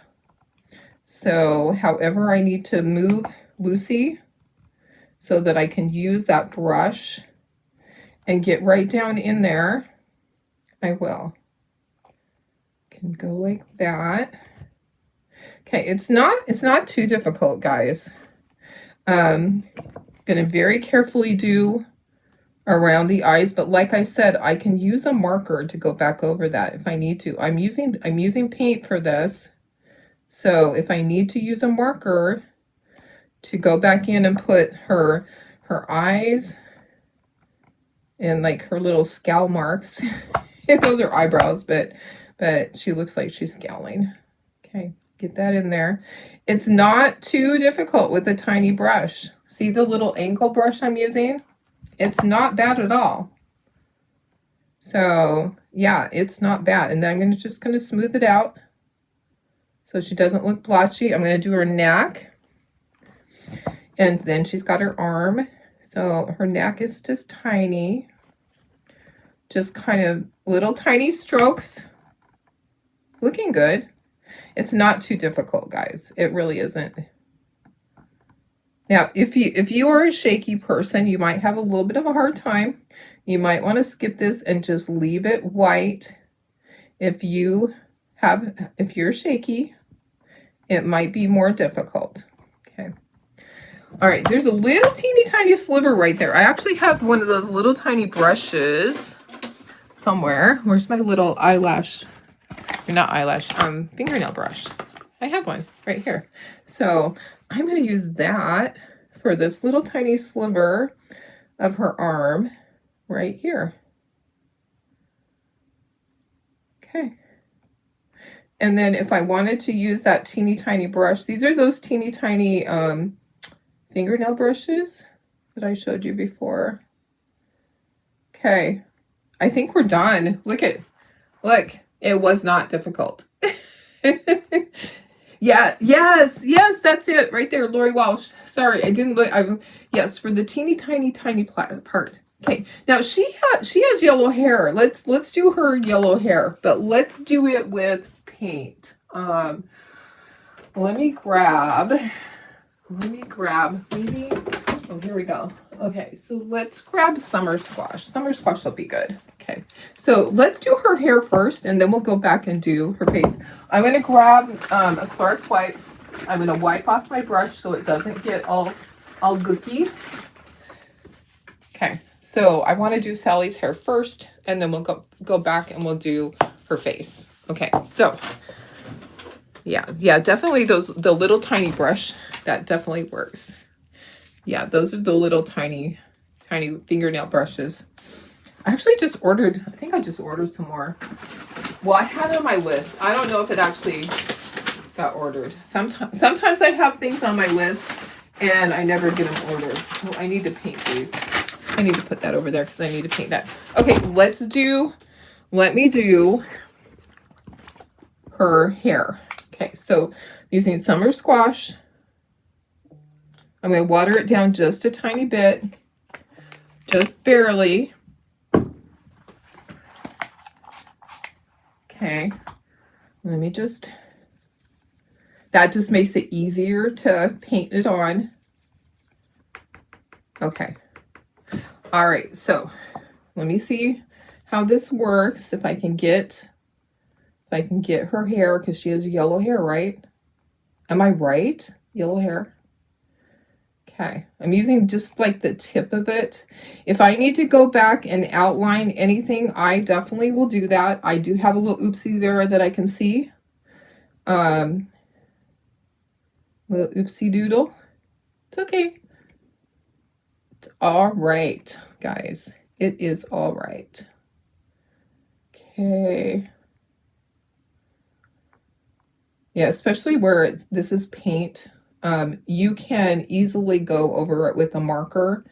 So however I need to move Lucy so that I can use that brush and get right down in there, I will. Can go like that. Okay, it's not too difficult, guys. Gonna very carefully do around the eyes, but like I said, I can use a marker to go back over that if I need to. I'm using paint for this, so if I need to use a marker to go back in and put her eyes and like her little scowl marks. Those are eyebrows, but she looks like she's scowling. Okay, get that in there. It's not too difficult with a tiny brush. See the little angle brush I'm using? It's not bad at all. So yeah, it's not bad. And then I'm just gonna smooth it out so she doesn't look blotchy. I'm gonna do her neck. And then she's got her arm. So her neck is just tiny. Just kind of little tiny strokes. Looking good. It's not too difficult, guys. It really isn't. Now, if you are a shaky person, you might have a little bit of a hard time. You might want to skip this and just leave it white. If you're shaky, it might be more difficult. Okay. All right, there's a little teeny tiny sliver right there. I actually have one of those little tiny brushes somewhere. Where's my little eyelash? Not eyelash, fingernail brush. I have one right here. So I'm going to use that for this little tiny sliver of her arm right here. Okay. And then if I wanted to use that teeny tiny brush, these are those teeny tiny fingernail brushes that I showed you before. Okay. I think we're done. Look, it was not difficult. Yeah, yes, that's it right there, Lori Walsh. Sorry, I didn't look. Yes, for the teeny tiny part. Okay, now she has yellow hair. Let's do her yellow hair, but let's do it with paint. Let me grab maybe. Oh, here we go. Okay, so let's grab Summer Squash. Summer Squash will be good. Okay, so let's do her hair first, and then we'll go back and do her face. I'm going to grab a Clark's wipe. I'm going to wipe off my brush so it doesn't get all gooky. Okay, so I want to do Sally's hair first, and then we'll go back and we'll do her face. Okay, so yeah, definitely the little tiny brush, that definitely works. Yeah, those are the little tiny fingernail brushes. I actually just ordered, I think I just ordered some more. Well, I had it on my list. I don't know if it actually got ordered. Sometimes I have things on my list and I never get them ordered. Oh, I need to paint these. I need to put that over there because I need to paint that. Okay, let me do her hair. Okay, so using Summer Squash, I'm going to water it down just a tiny bit, just barely. Okay, let me that just makes it easier to paint it on. Okay. All right, so let me see how this works. If I can get her hair, because she has yellow hair, right? Am I right? Yellow hair. Okay, I'm using just like the tip of it. If I need to go back and outline anything, I definitely will do that. I do have a little oopsie there that I can see. Little oopsie doodle. It's okay. It's all right, guys. It is all right. Okay. Yeah, especially where this is paint. You can easily go over it with a marker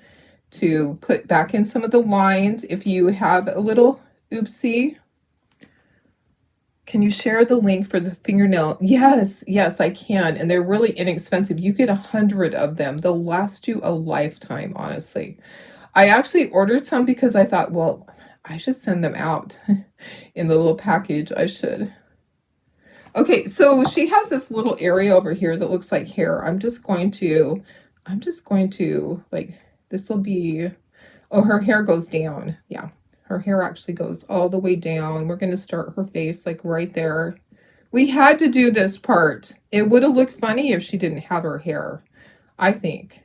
to put back in some of the lines if you have a little oopsie. Can you share the link for the fingernail? Yes, I can. And they're really inexpensive. You get 100 of them. They'll last you a lifetime, honestly. I actually ordered some because I thought, well, I should send them out in the little package. I should. Okay, so she has this little area over here that looks like hair. I'm just going to, like, this will be, oh, her hair goes down. Yeah, her hair actually goes all the way down. We're going to start her face, like, right there. We had to do this part. It would have looked funny if she didn't have her hair, I think.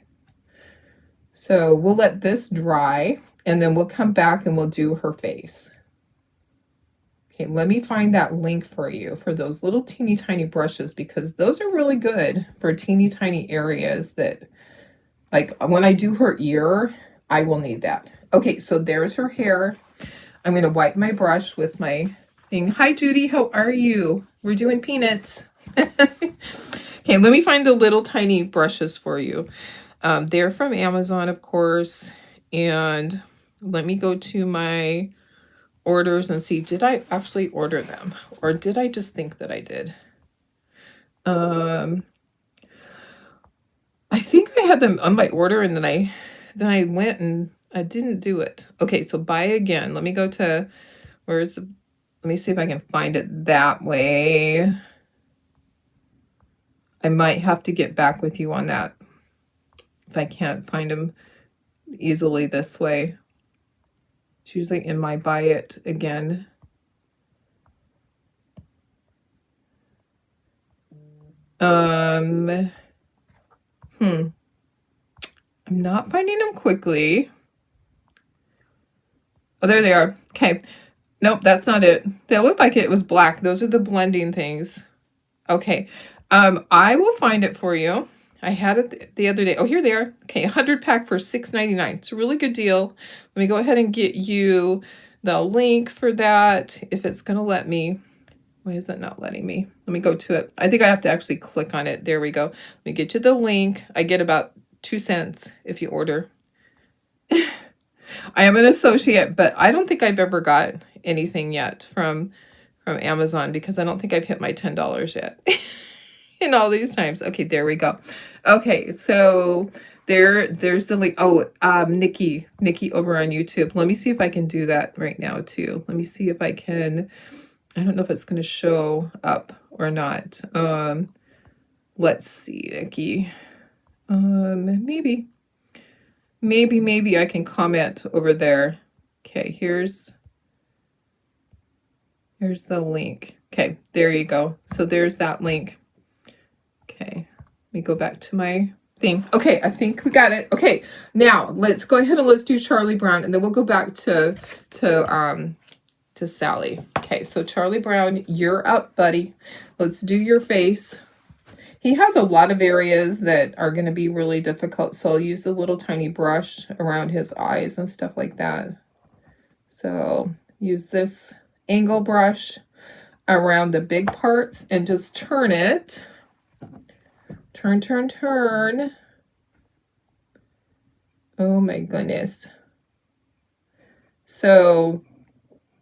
So we'll let this dry, and then we'll come back and we'll do her face. Okay, let me find that link for you for those little teeny tiny brushes, because those are really good for teeny tiny areas that, like when I do her ear, I will need that. Okay, so there's her hair. I'm going to wipe my brush with my thing. Hi, Judy. How are you? We're doing peanuts. Okay, let me find the little tiny brushes for you. They're from Amazon, of course. And let me go to my orders and see, did I actually order them, or did I just think that I did? I think I had them on my order, and then I went and I didn't do it. Okay, so buy again. Let me go to, let me see if I can find it that way. I might have to get back with you on that if I can't find them easily this way. It's usually in my buy it again. I'm not finding them quickly. Oh, there they are. Okay. Nope, that's not it. They look like it was black. Those are the blending things. Okay. I will find it for you. I had it the other day. Oh, here they are. Okay, 100 pack for $6.99. It's a really good deal. Let me go ahead and get you the link for that if it's going to let me. Why is that not letting me? Let me go to it. I think I have to actually click on it. There we go. Let me get you the link. I get about 2 cents if you order. I am an associate, but I don't think I've ever got anything yet from Amazon because I don't think I've hit my $10 yet in all these times. Okay, there we go. Okay, so there's the link. Oh, Nikki over on YouTube. Let me see if I can do that right now too. Let me see if I can. I don't know if it's going to show up or not. Let's see, Nikki. Maybe I can comment over there. Okay, here's the link. Okay, there you go. So there's that link. Okay, let me go back to my thing. Okay, I think we got it. Okay, now let's go ahead and let's do Charlie Brown, and then we'll go back to Sally. Okay, so Charlie Brown, you're up, buddy. Let's do your face. He has a lot of areas that are going to be really difficult, so I'll use the little tiny brush around his eyes and stuff like that. So use this angle brush around the big parts and just turn it. Turn. Oh my goodness. So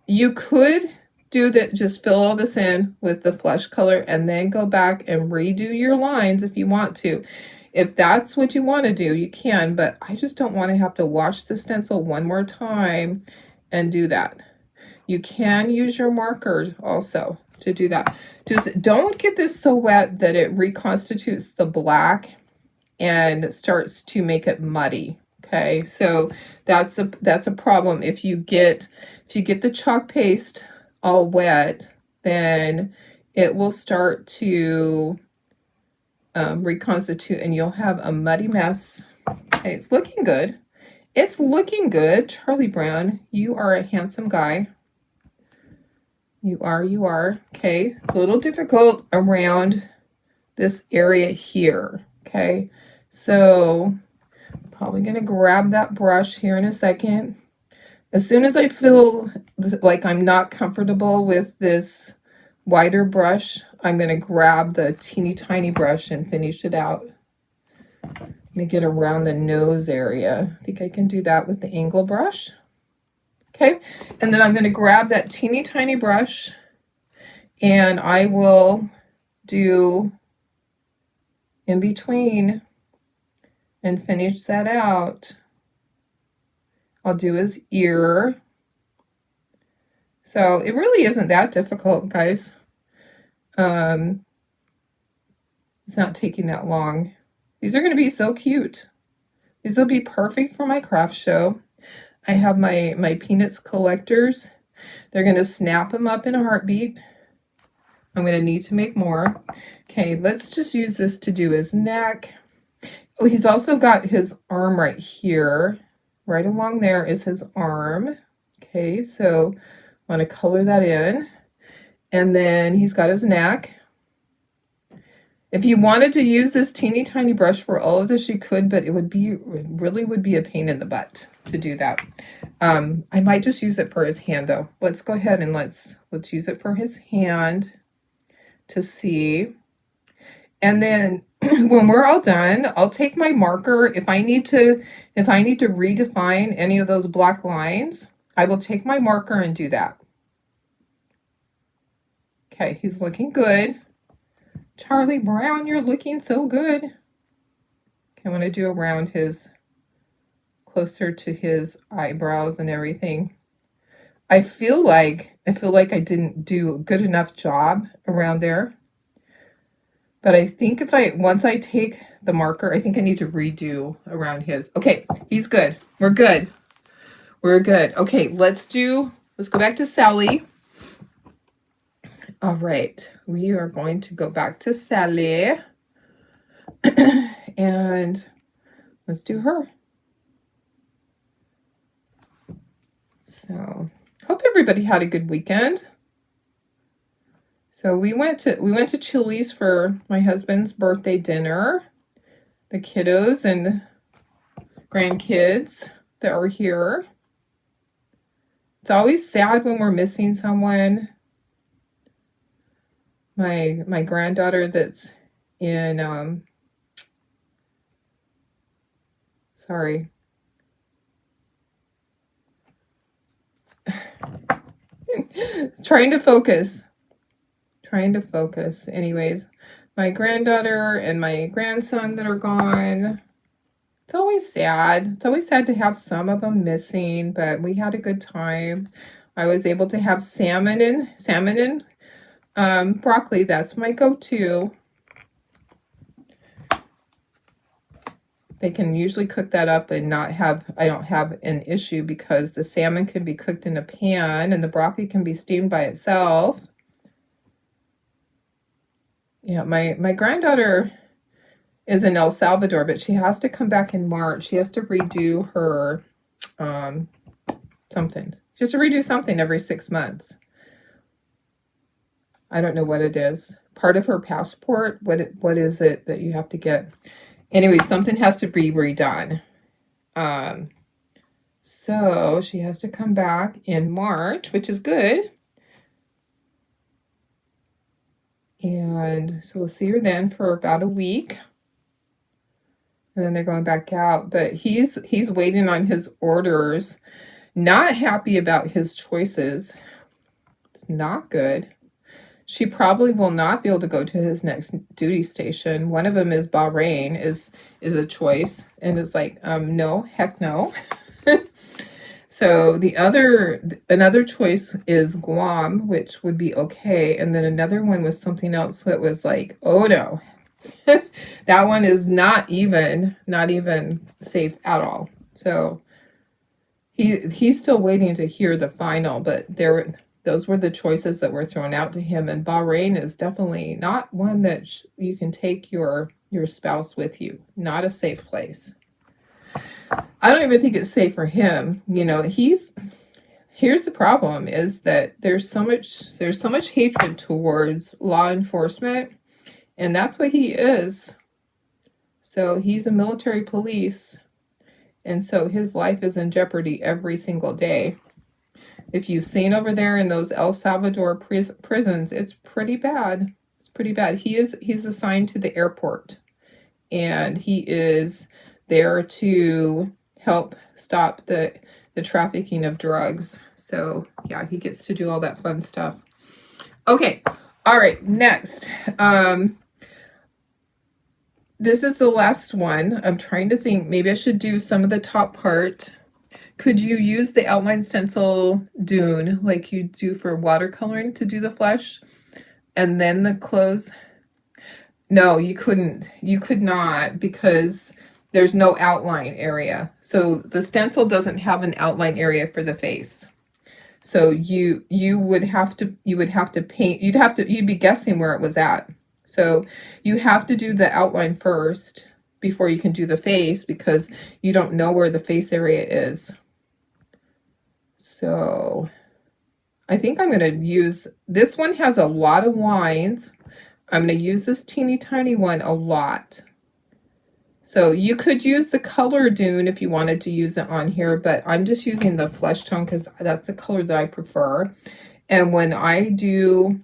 you could do that, just fill all this in with the flesh color and then go back and redo your lines if you want to. If that's what you want to do, you can, but I just don't want to have to wash the stencil one more time and do that. You can use your marker also to do that. Just don't get this so wet that it reconstitutes the black and starts to make it muddy. Okay, so that's a problem. If you get the chalk paste all wet, then it will start to reconstitute and you'll have a muddy mess. Okay, it's looking good. It's looking good. Charlie Brown, you are a handsome guy. You are. Okay, it's a little difficult around this area here. Okay, so probably going to grab that brush here in a second. As soon as I feel like I'm not comfortable with this wider brush, I'm going to grab the teeny tiny brush and finish it out. Let me get around the nose area. I think I can do that with the angle brush. Okay, and then I'm going to grab that teeny tiny brush and I will do in between and finish that out. I'll do his ear. So it really isn't that difficult, guys. It's not taking that long. These are going to be so cute. These will be perfect for my craft show. I have my Peanuts collectors. They're going to snap them up in a heartbeat. I'm going to need to make more. Okay, let's just use this to do his neck. Oh, he's also got his arm right here. Right along there is his arm. Okay, so I want to color that in. And then he's got his neck. If you wanted to use this teeny tiny brush for all of this, you could, but it really would be a pain in the butt to do that. I might just use it for his hand though. Let's go ahead and let's use it for his hand to see. And then when we're all done, I'll take my marker. If I need to redefine any of those black lines, I will take my marker and do that. Okay, he's looking good. Charlie Brown, you're looking so good. Okay, I want to do around his, closer to his eyebrows and everything. I feel like I didn't do a good enough job around there. But I think once I take the marker, I think I need to redo around his. Okay, he's good. We're good. We're good. Okay, let's go back to Sally. All right, we are going to go back to Sally. And let's do her. So, hope everybody had a good weekend. So we went to Chili's for my husband's birthday dinner. The kiddos and grandkids that are here. It's always sad when we're missing someone. My granddaughter that's in sorry. Trying to focus. Anyways, my granddaughter and my grandson that are gone. It's always sad. It's always sad to have some of them missing, but we had a good time. I was able to have salmon and broccoli. That's my go-to. They can usually cook that up and I don't have an issue because the salmon can be cooked in a pan and the broccoli can be steamed by itself. Yeah, my granddaughter is in El Salvador, but she has to come back in March. She has to redo her something. She has to redo something every 6 months. I don't know what it is. Part of her passport. What is it that you have to get? Anyway, something has to be redone. So she has to come back in March, which is good. And so we'll see her then for about a week. And then they're going back out. But he's waiting on his orders. Not happy about his choices. It's not good. She probably will not be able to go to his next duty station. One of them is Bahrain, is a choice. And it's like, no, heck no. So another choice is Guam, which would be okay. And then another one was something else that was like, oh no. That one is not even safe at all. So he's still waiting to hear the final, but those were the choices that were thrown out to him. And Bahrain is definitely not one that you can take your spouse with you. Not a safe place. I don't even think it's safe for him. You know, here's the problem is that there's so much hatred towards law enforcement, and that's what he is. So he's a military police, and so his life is in jeopardy every single day. If you've seen over there in those El Salvador prisons, it's pretty bad. It's pretty bad. He's assigned to the airport, and he is there to help stop the trafficking of drugs. So yeah, he gets to do all that fun stuff. Okay, all right, next. This is the last one. I'm trying to think, maybe I should do some of the top part. Could you use the outline stencil dune like you do for watercoloring to do the flesh and then the clothes? No, you couldn't. You could not, because there's no outline area. So the stencil doesn't have an outline area for the face. So you would have to paint. You'd be guessing where it was at. So you have to do the outline first before you can do the face, because you don't know where the face area is. So I think I'm going to use, this one has a lot of lines. I'm going to use this teeny tiny one a lot. So you could use the color dune if you wanted to use it on here, but I'm just using the flesh tone because that's the color that I prefer. And when I do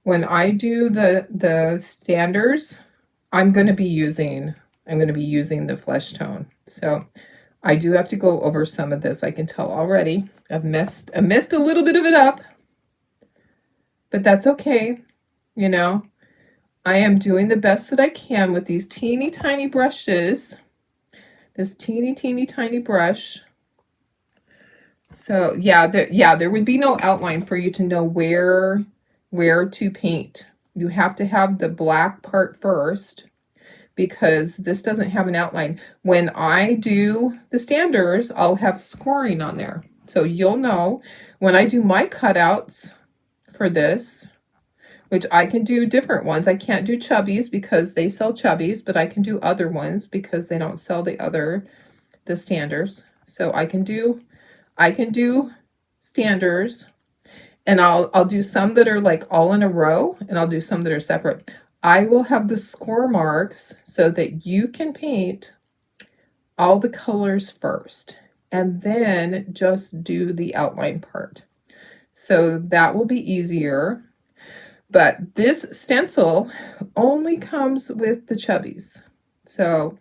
the standards, I'm going to be using the flesh tone. So I do have to go over some of this. I can tell already. I messed a little bit of it up, but that's okay. You know, I am doing the best that I can with these teeny tiny brushes. This teeny tiny brush. So yeah, there would be no outline for you to know where to paint. You have to have the black part first, because this doesn't have an outline. When I do the standards, I'll have scoring on there. So you'll know when I do my cutouts for this, which I can do different ones. I can't do chubbies because they sell chubbies, but I can do other ones because they don't sell the standards. So I can do standers, and I'll do some that are like all in a row, and I'll do some that are separate. I will have the score marks so that you can paint all the colors first and then just do the outline part. So that will be easier. But this stencil only comes with the chubbies. So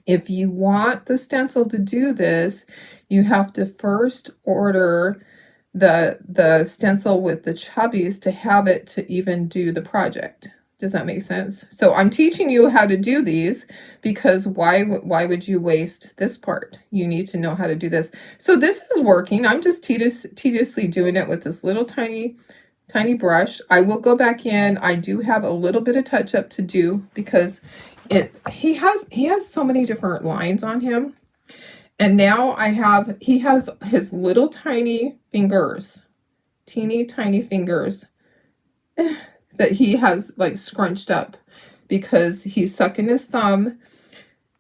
if you want the stencil to do this, you have to first order the stencil with the chubbies to have it to even do the project. Does that make sense? So I'm teaching you how to do these because why would you waste this part? You need to know how to do this. So this is working. I'm just tediously doing it with this little tiny brush. I will go back in. I do have a little bit of touch up to do because he has so many different lines on him. And now he has his little tiny fingers, teeny tiny fingers that he has like scrunched up because he's sucking his thumb,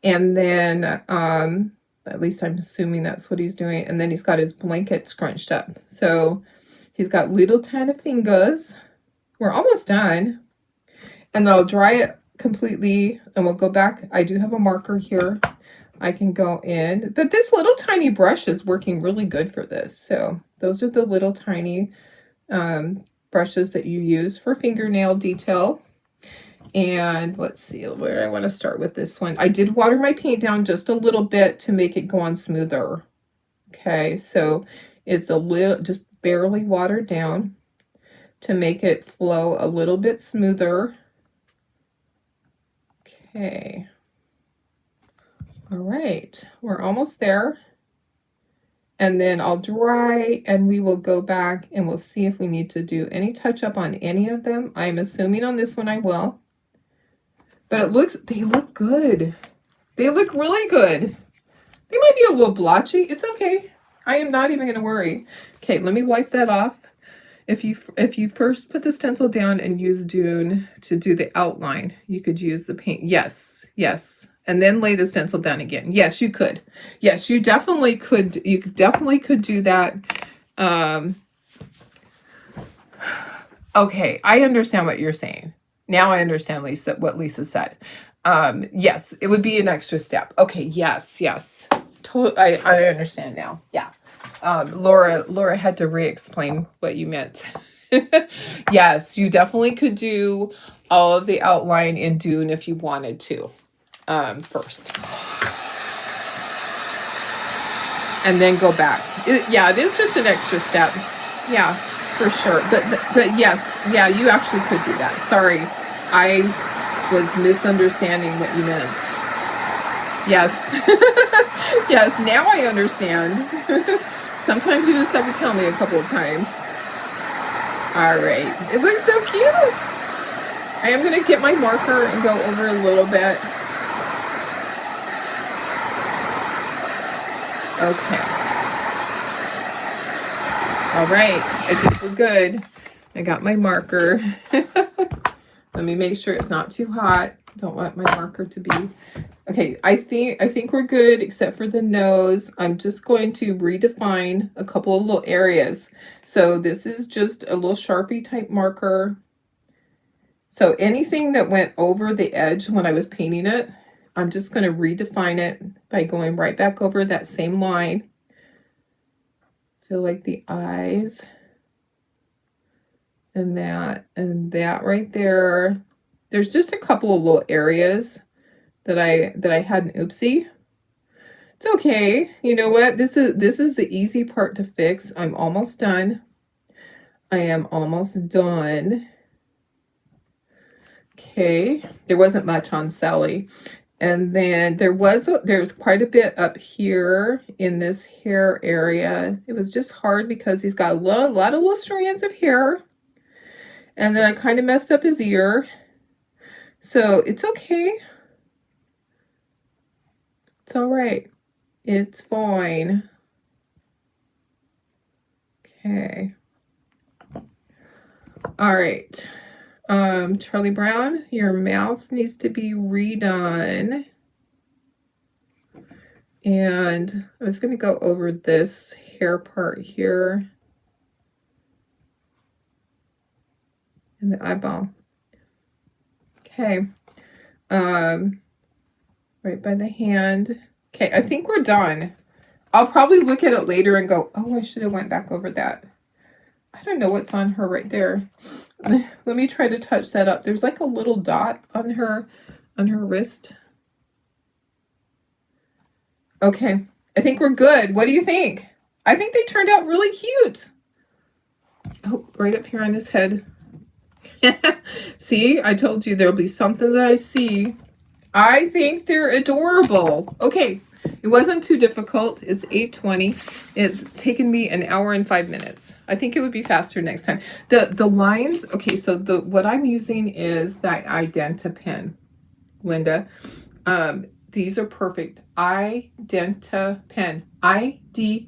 and then at least I'm assuming that's what he's doing, and then he's got his blanket scrunched up. So he's got little tiny fingers. We're almost done, and I'll dry it completely and we'll go back. I do have a marker here. I can go in, but this little tiny brush is working really good for this. So those are the little tiny brushes that you use for fingernail detail. And let's see where I want to start with this one. I did water my paint down just a little bit to make it go on smoother. Okay, so it's a little, just barely watered down to make it flow a little bit smoother. Okay. All right, we're almost there. And then I'll dry and we will go back and we'll see if we need to do any touch up on any of them. I'm assuming on this one I will. But they look good. They look really good. They might be a little blotchy. It's okay. I am not even going to worry. Okay, let me wipe that off. If you first put the stencil down and use Dune to do the outline, you could use the paint. Yes, yes. And then lay the stencil down again. Yes, you could. Yes, you definitely could. You definitely could do that. Okay, I understand what you're saying. Now I understand Lisa, what Lisa said. Yes, it would be an extra step. Okay, yes. I understand now. Yeah. Laura had to re-explain what you meant. Yes, you definitely could do all of the outline in Dune if you wanted to. First, and then go back. It is just an extra step. Yeah, for sure. But yes, yeah, you actually could do that. Sorry, I was misunderstanding what you meant. Yes, yes. Now I understand. Sometimes you just have to tell me a couple of times. All right, it looks so cute. I am gonna get my marker and go over a little bit. Okay. All right. I think we're good. I got my marker. Let me make sure it's not too hot. Don't want my marker to be. Okay, I think we're good except for the nose. I'm just going to redefine a couple of little areas. So this is just a little Sharpie type marker. So anything that went over the edge when I was painting it, I'm just going to redefine it by going right back over that same line. Feel like the eyes and that right there. There's just a couple of little areas that I had an oopsie. It's okay. You know what? This is the easy part to fix. I'm almost done. I am almost done. Okay. There wasn't much on Sally. And then there's quite a bit up here in this hair area. It was just hard because he's got a lot of little strands of hair. And then I kind of messed up his ear. So it's okay. It's all right. It's fine. Okay. All right. Charlie Brown, your mouth needs to be redone. And I was going to go over this hair part here. And the eyeball. Okay. Right by the hand. Okay, I think we're done. I'll probably look at it later and go, oh, I should have went back over that. I don't know what's on her right there. Let me try to touch that up. There's like a little dot on her wrist. Okay, I think we're good. What do you think? I think they turned out really cute. Oh, right up here on his head. See, I told you there'll be something that I see. I think they're adorable. Okay, it wasn't too difficult. It's 8:20. It's taken me an hour and 5 minutes. I think it would be faster next time. The lines, okay, so what I'm using is that Identa-Pen, Linda. These are perfect. Identa-Pen. I-D-E-N-T-I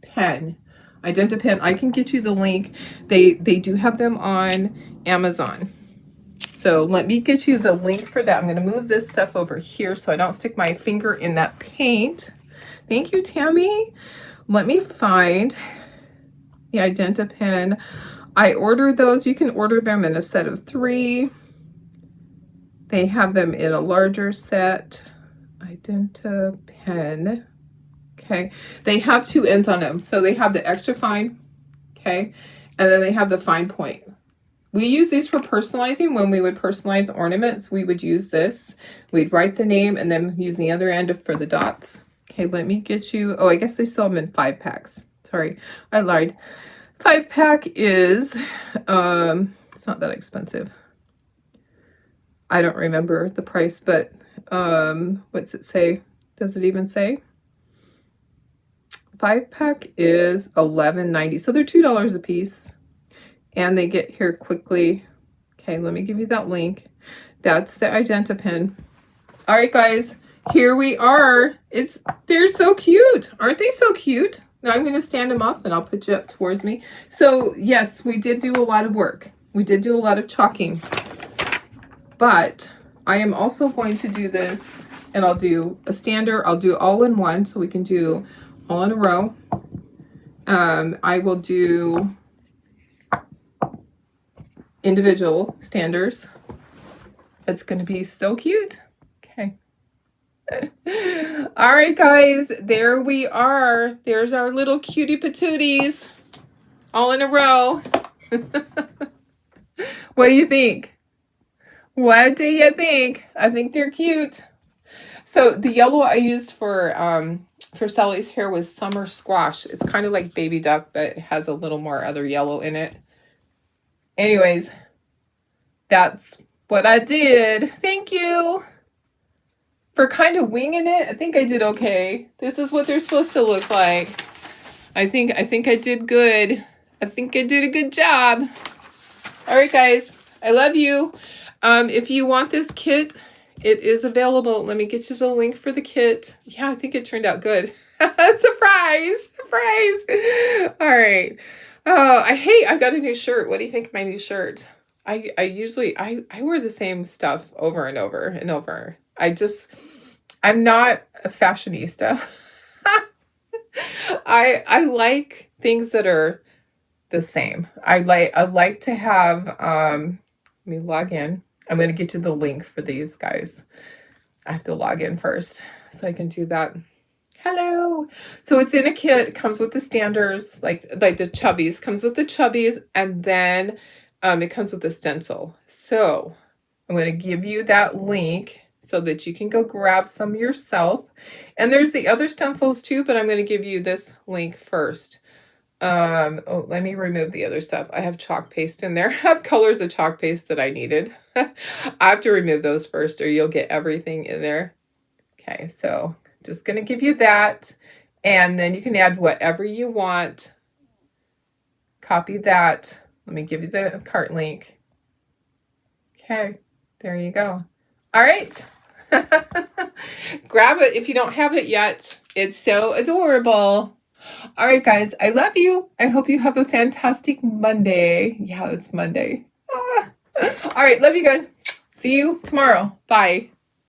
pen. Identa-Pen. I can get you the link. They do have them on Amazon. So let me get you the link for that. I'm going to move this stuff over here so I don't stick my finger in that paint. Thank you, Tammy. Let me find the Identa-Pen. I ordered those. You can order them in a set of 3. They have them in a larger set. Identa-Pen. Okay. They have 2 ends on them. So they have the extra fine. Okay. And then they have the fine point. We use these for personalizing. When we would personalize ornaments, we would use this. We'd write the name and then use the other end for the dots. Okay, let me get you. Oh, I guess they sell them in 5-packs. Sorry, I lied. 5-pack is, it's not that expensive. I don't remember the price, but what's it say? Does it even say? 5-pack is $11.90. So they're $2 a piece. And they get here quickly. Okay, let me give you that link. That's the Identa-Pen. All right, guys, here we are. They're so cute. Aren't they so cute? Now I'm going to stand them up and I'll put you up towards me. So yes, we did do a lot of work. We did do a lot of chalking. But I am also going to do this, and I'll do a stander. I'll do all in one so we can do all in a row. I will do individual standers. It's going to be so cute. Okay. All right, guys, there we are. There's our little cutie patooties all in a row. What do you think? What do you think? I think they're cute. So the yellow I used for Sally's hair was Summer Squash. It's kind of like Baby Duck, but it has a little more other yellow in it. Anyways, that's what I did. Thank you for kind of winging it. I think I did okay. This is what they're supposed to look like. I think I did good. I think I did a good job. All right, guys, I love you. If you want this kit, it is available. Let me get you the link for the kit. Yeah, I think it turned out good. Surprise! Surprise! All right. Oh, I got a new shirt. What do you think of my new shirt? I usually wear the same stuff over and over and over. I'm not a fashionista. I like things that are the same. I like to have let me log in. I'm going to get you the link for these guys. I have to log in first so I can do that. Hello. So it's in a kit. It comes with the standers, like the chubbies. Comes with the chubbies, and then it comes with the stencil. So I'm going to give you that link so that you can go grab some yourself. And there's the other stencils too, but I'm going to give you this link first. Oh, let me remove the other stuff. I have chalk paste in there. I have colors of chalk paste that I needed. I have to remove those first or you'll get everything in there. Okay, so just going to give you that. And then you can add whatever you want. Copy that. Let me give you the cart link. Okay, there you go. All right. Grab it if you don't have it yet. It's so adorable. All right, guys, I love you. I hope you have a fantastic Monday. Yeah, it's Monday. All right, love you guys. See you tomorrow. Bye.